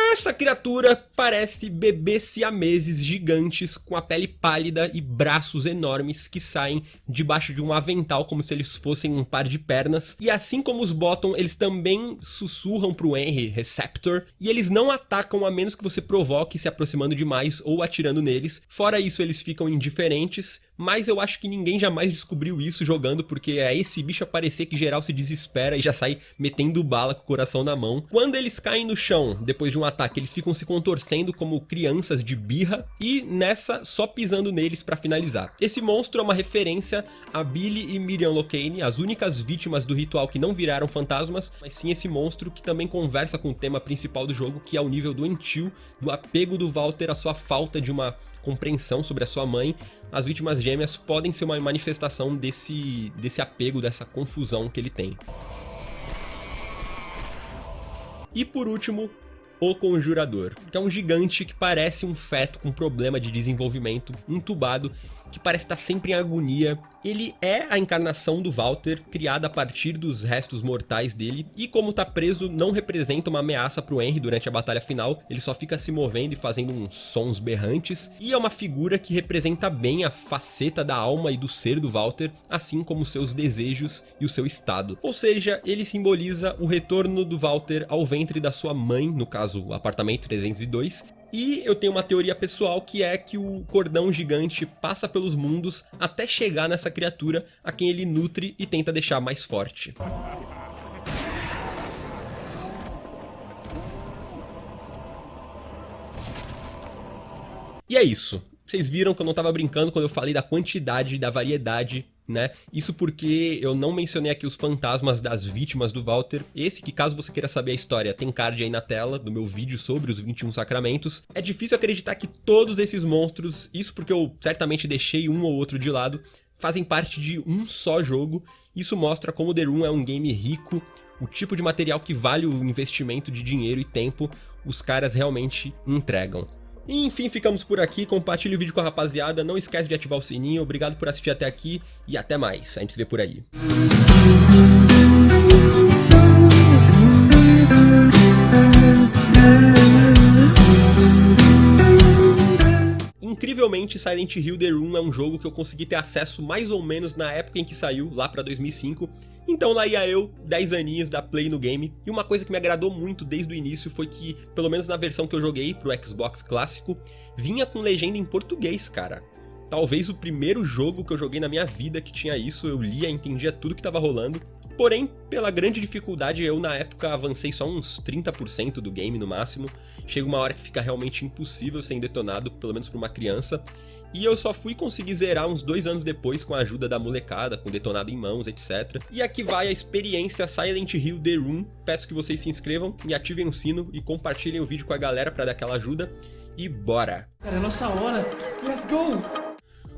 Speaker 1: Essa criatura parece bebês siameses gigantes com a pele pálida e braços enormes que saem debaixo de um avental como se eles fossem um par de pernas. E assim como os Bottom, eles também sussurram pro Henry, Receptor, e eles não atacam a menos que você provoque se aproximando demais ou atirando neles. Fora isso, eles ficam indiferentes, mas eu acho que ninguém jamais descobriu isso jogando, porque é esse bicho aparecer que geral se desespera e já sai metendo bala com o coração na mão. Quando eles caem no chão, depois de um ataque, eles ficam se contorcendo como crianças de birra, e nessa, só pisando neles pra finalizar. Esse monstro é uma referência a Billy e Miriam Locane, as únicas vítimas do ritual que não viraram fantasmas, mas sim esse monstro que também conversa com o tema principal do jogo, que é o nível doentio, do apego do Walter à sua falta de uma compreensão sobre a sua mãe. As vítimas gêmeas podem ser uma manifestação desse apego, dessa confusão que ele tem. E por último, o Conjurador, que é um gigante que parece um feto com problema de desenvolvimento, entubado, que parece estar sempre em agonia. Ele é a encarnação do Walter, criada a partir dos restos mortais dele, e como tá preso, não representa uma ameaça pro Henry durante a batalha final, ele só fica se movendo e fazendo uns sons berrantes, e é uma figura que representa bem a faceta da alma e do ser do Walter, assim como seus desejos e o seu estado. Ou seja, ele simboliza o retorno do Walter ao ventre da sua mãe, no caso, o apartamento 302, e eu tenho uma teoria pessoal que é que o cordão gigante passa pelos mundos até chegar nessa criatura a quem ele nutre e tenta deixar mais forte. E é isso. Vocês viram que eu não tava brincando quando eu falei da quantidade e da variedade, né? Isso porque eu não mencionei aqui os fantasmas das vítimas do Walter. Esse que, caso você queira saber a história, tem card aí na tela do meu vídeo sobre os 21 sacramentos. É difícil acreditar que todos esses monstros, isso porque eu certamente deixei um ou outro de lado, fazem parte de um só jogo. Isso mostra como The Room é um game rico, o tipo de material que vale o investimento de dinheiro e tempo, os caras realmente entregam. E enfim, ficamos por aqui, compartilhe o vídeo com a rapaziada, não esquece de ativar o sininho, obrigado por assistir até aqui e até mais, a gente se vê por aí. Incrivelmente, Silent Hill The Room é um jogo que eu consegui ter acesso mais ou menos na época em que saiu, lá pra 2005, então lá ia eu, 10 aninhos, dar play no game, e uma coisa que me agradou muito desde o início foi que, pelo menos na versão que eu joguei pro Xbox clássico, vinha com legenda em português, cara. Talvez o primeiro jogo que eu joguei na minha vida que tinha isso, eu lia e entendia tudo que tava rolando. Porém, pela grande dificuldade, eu na época avancei só uns 30% do game no máximo. Chega uma hora que fica realmente impossível ser detonado, pelo menos pra uma criança. E eu só fui conseguir zerar uns 2 anos depois com a ajuda da molecada, com detonado em mãos, etc. E aqui vai a experiência Silent Hill The Room. Peço que vocês se inscrevam e ativem o sino e compartilhem o vídeo com a galera pra dar aquela ajuda. E bora!
Speaker 13: Cara, é nossa hora! Let's go!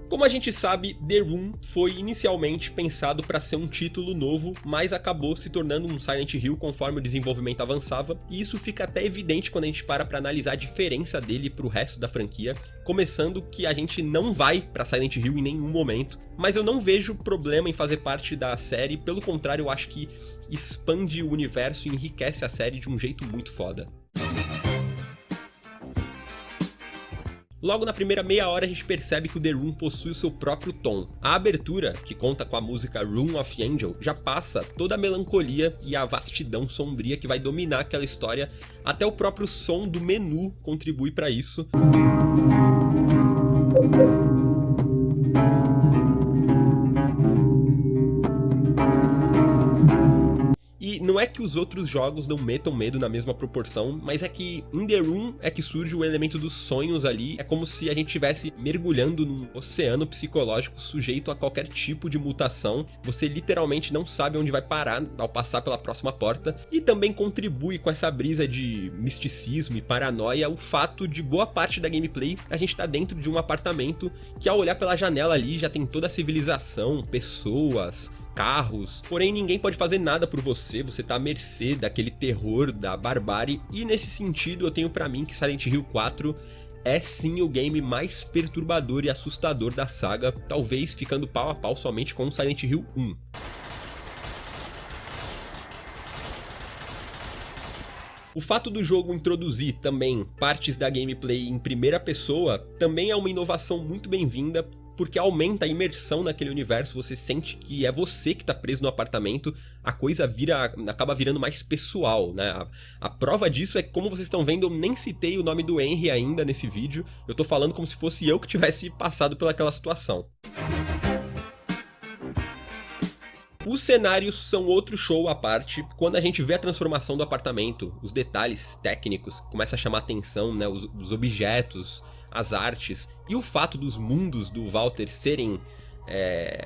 Speaker 1: Como a gente sabe, The Room foi inicialmente pensado para ser um título novo, mas acabou se tornando um Silent Hill conforme o desenvolvimento avançava, e isso fica até evidente quando a gente para analisar a diferença dele pro resto da franquia, começando que a gente não vai para Silent Hill em nenhum momento, mas eu não vejo problema em fazer parte da série, pelo contrário, eu acho que expande o universo e enriquece a série de um jeito muito foda. Logo na primeira meia hora a gente percebe que o The Room possui o seu próprio tom. A abertura, que conta com a música Room of Angel, já passa toda a melancolia e a vastidão sombria que vai dominar aquela história, até o próprio som do menu contribui para isso. E não é que os outros jogos não metam medo na mesma proporção, mas é que em The Room é que surge o elemento dos sonhos ali, é como se a gente estivesse mergulhando num oceano psicológico sujeito a qualquer tipo de mutação, você literalmente não sabe onde vai parar ao passar pela próxima porta, e também contribui com essa brisa de misticismo e paranoia o fato de boa parte da gameplay a gente tá dentro de um apartamento que ao olhar pela janela ali já tem toda a civilização, pessoas, carros, porém ninguém pode fazer nada por você, você tá à mercê daquele terror, da barbárie, e nesse sentido eu tenho pra mim que Silent Hill 4 é sim o game mais perturbador e assustador da saga, talvez ficando pau a pau somente com Silent Hill 1. O fato do jogo introduzir também partes da gameplay em primeira pessoa também é uma inovação muito bem-vinda, porque aumenta a imersão naquele universo, você sente que é você que tá preso no apartamento, a coisa acaba virando mais pessoal, né? A prova disso é que, como vocês estão vendo, eu nem citei o nome do Henry ainda nesse vídeo, eu tô falando como se fosse eu que tivesse passado pelaquela situação. Os cenários são outro show à parte. Quando a gente vê a transformação do apartamento, os detalhes técnicos começam a chamar atenção, né? Os objetos, as artes e o fato dos mundos do Walter serem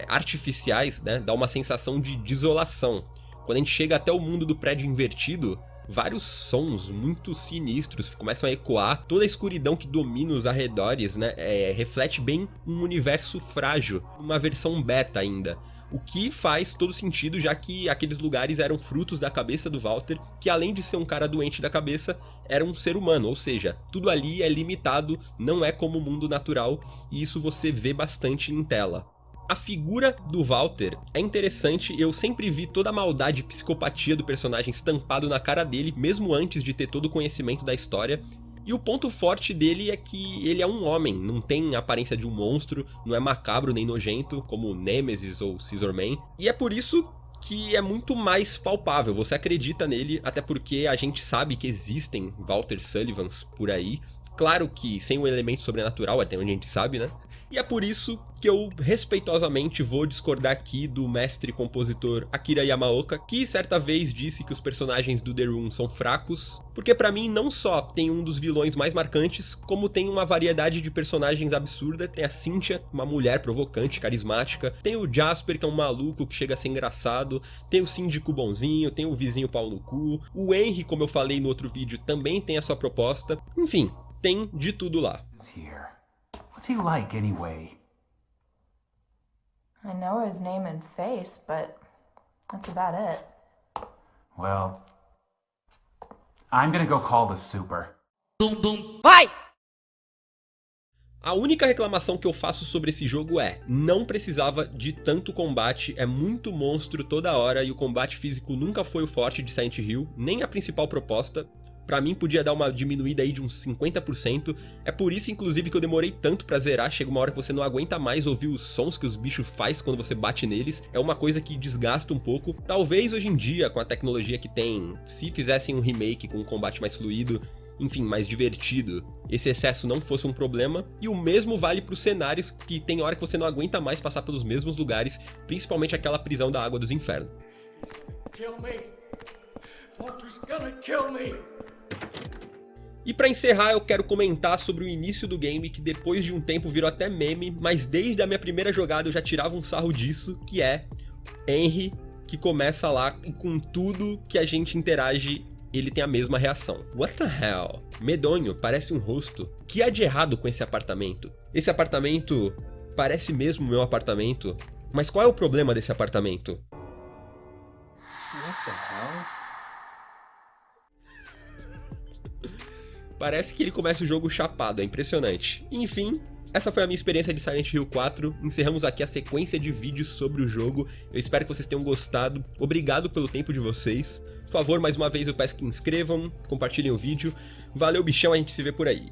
Speaker 1: artificiais, né? Dá uma sensação de desolação. Quando a gente chega até o mundo do prédio invertido, vários sons muito sinistros começam a ecoar, toda a escuridão que domina os arredores, né? Reflete bem um universo frágil, uma versão beta ainda. O que faz todo sentido, já que aqueles lugares eram frutos da cabeça do Walter, que além de ser um cara doente da cabeça, era um ser humano, ou seja, tudo ali é limitado, não é como o mundo natural, e isso você vê bastante em tela. A figura do Walter é interessante, eu sempre vi toda a maldade e psicopatia do personagem estampado na cara dele, mesmo antes de ter todo o conhecimento da história. E o ponto forte dele é que ele é um homem, não tem a aparência de um monstro, não é macabro nem nojento, como Nemesis ou Scissorman. E é por isso que é muito mais palpável, você acredita nele, até porque a gente sabe que existem Walter Sullivans por aí. Claro que sem o elemento sobrenatural, até onde a gente sabe, né? E é por isso que eu respeitosamente vou discordar aqui do mestre e compositor Akira Yamaoka, que certa vez disse que os personagens do The Room são fracos, porque pra mim não só tem um dos vilões mais marcantes, como tem uma variedade de personagens absurda. Tem a Cynthia, uma mulher provocante, carismática, tem o Jasper, que é um maluco que chega a ser engraçado, tem o síndico bonzinho, tem o vizinho pau no cu, o Henry, como eu falei no outro vídeo, também tem a sua proposta, enfim, tem de tudo lá.
Speaker 9: What's he like, anyway?
Speaker 3: I know his name and face, but that's about it.
Speaker 9: Well, I'm gonna go call the super.
Speaker 1: Vai! A única reclamação que eu faço sobre esse jogo é, não precisava de tanto combate, é muito monstro toda hora e o combate físico nunca foi o forte de Silent Hill, nem a principal proposta. Pra mim podia dar uma diminuída aí de uns 50%, é por isso inclusive que eu demorei tanto pra zerar, chega uma hora que você não aguenta mais ouvir os sons que os bichos faz quando você bate neles, é uma coisa que desgasta um pouco. Talvez hoje em dia, com a tecnologia que tem, se fizessem um remake com um combate mais fluido, enfim, mais divertido, esse excesso não fosse um problema, e o mesmo vale pros cenários, que tem hora que você não aguenta mais passar pelos mesmos lugares, principalmente aquela prisão da Água dos Infernos.
Speaker 4: Kill me. Walter's gonna kill me.
Speaker 1: E pra encerrar eu quero comentar sobre o início do game, que depois de um tempo virou até meme, mas desde a minha primeira jogada eu já tirava um sarro disso, que é Henry, que começa lá e com tudo que a gente interage, ele tem a mesma reação. What the hell? Medonho, parece um rosto. O que há de errado com esse apartamento? Esse apartamento parece mesmo meu apartamento, mas qual é o problema desse apartamento?
Speaker 11: What the hell?
Speaker 1: Parece que ele começa o jogo chapado, é impressionante. Enfim, essa foi a minha experiência de Silent Hill 4, encerramos aqui a sequência de vídeos sobre o jogo, eu espero que vocês tenham gostado, obrigado pelo tempo de vocês, por favor, mais uma vez eu peço que inscrevam, compartilhem o vídeo, valeu bichão, a gente se vê por aí.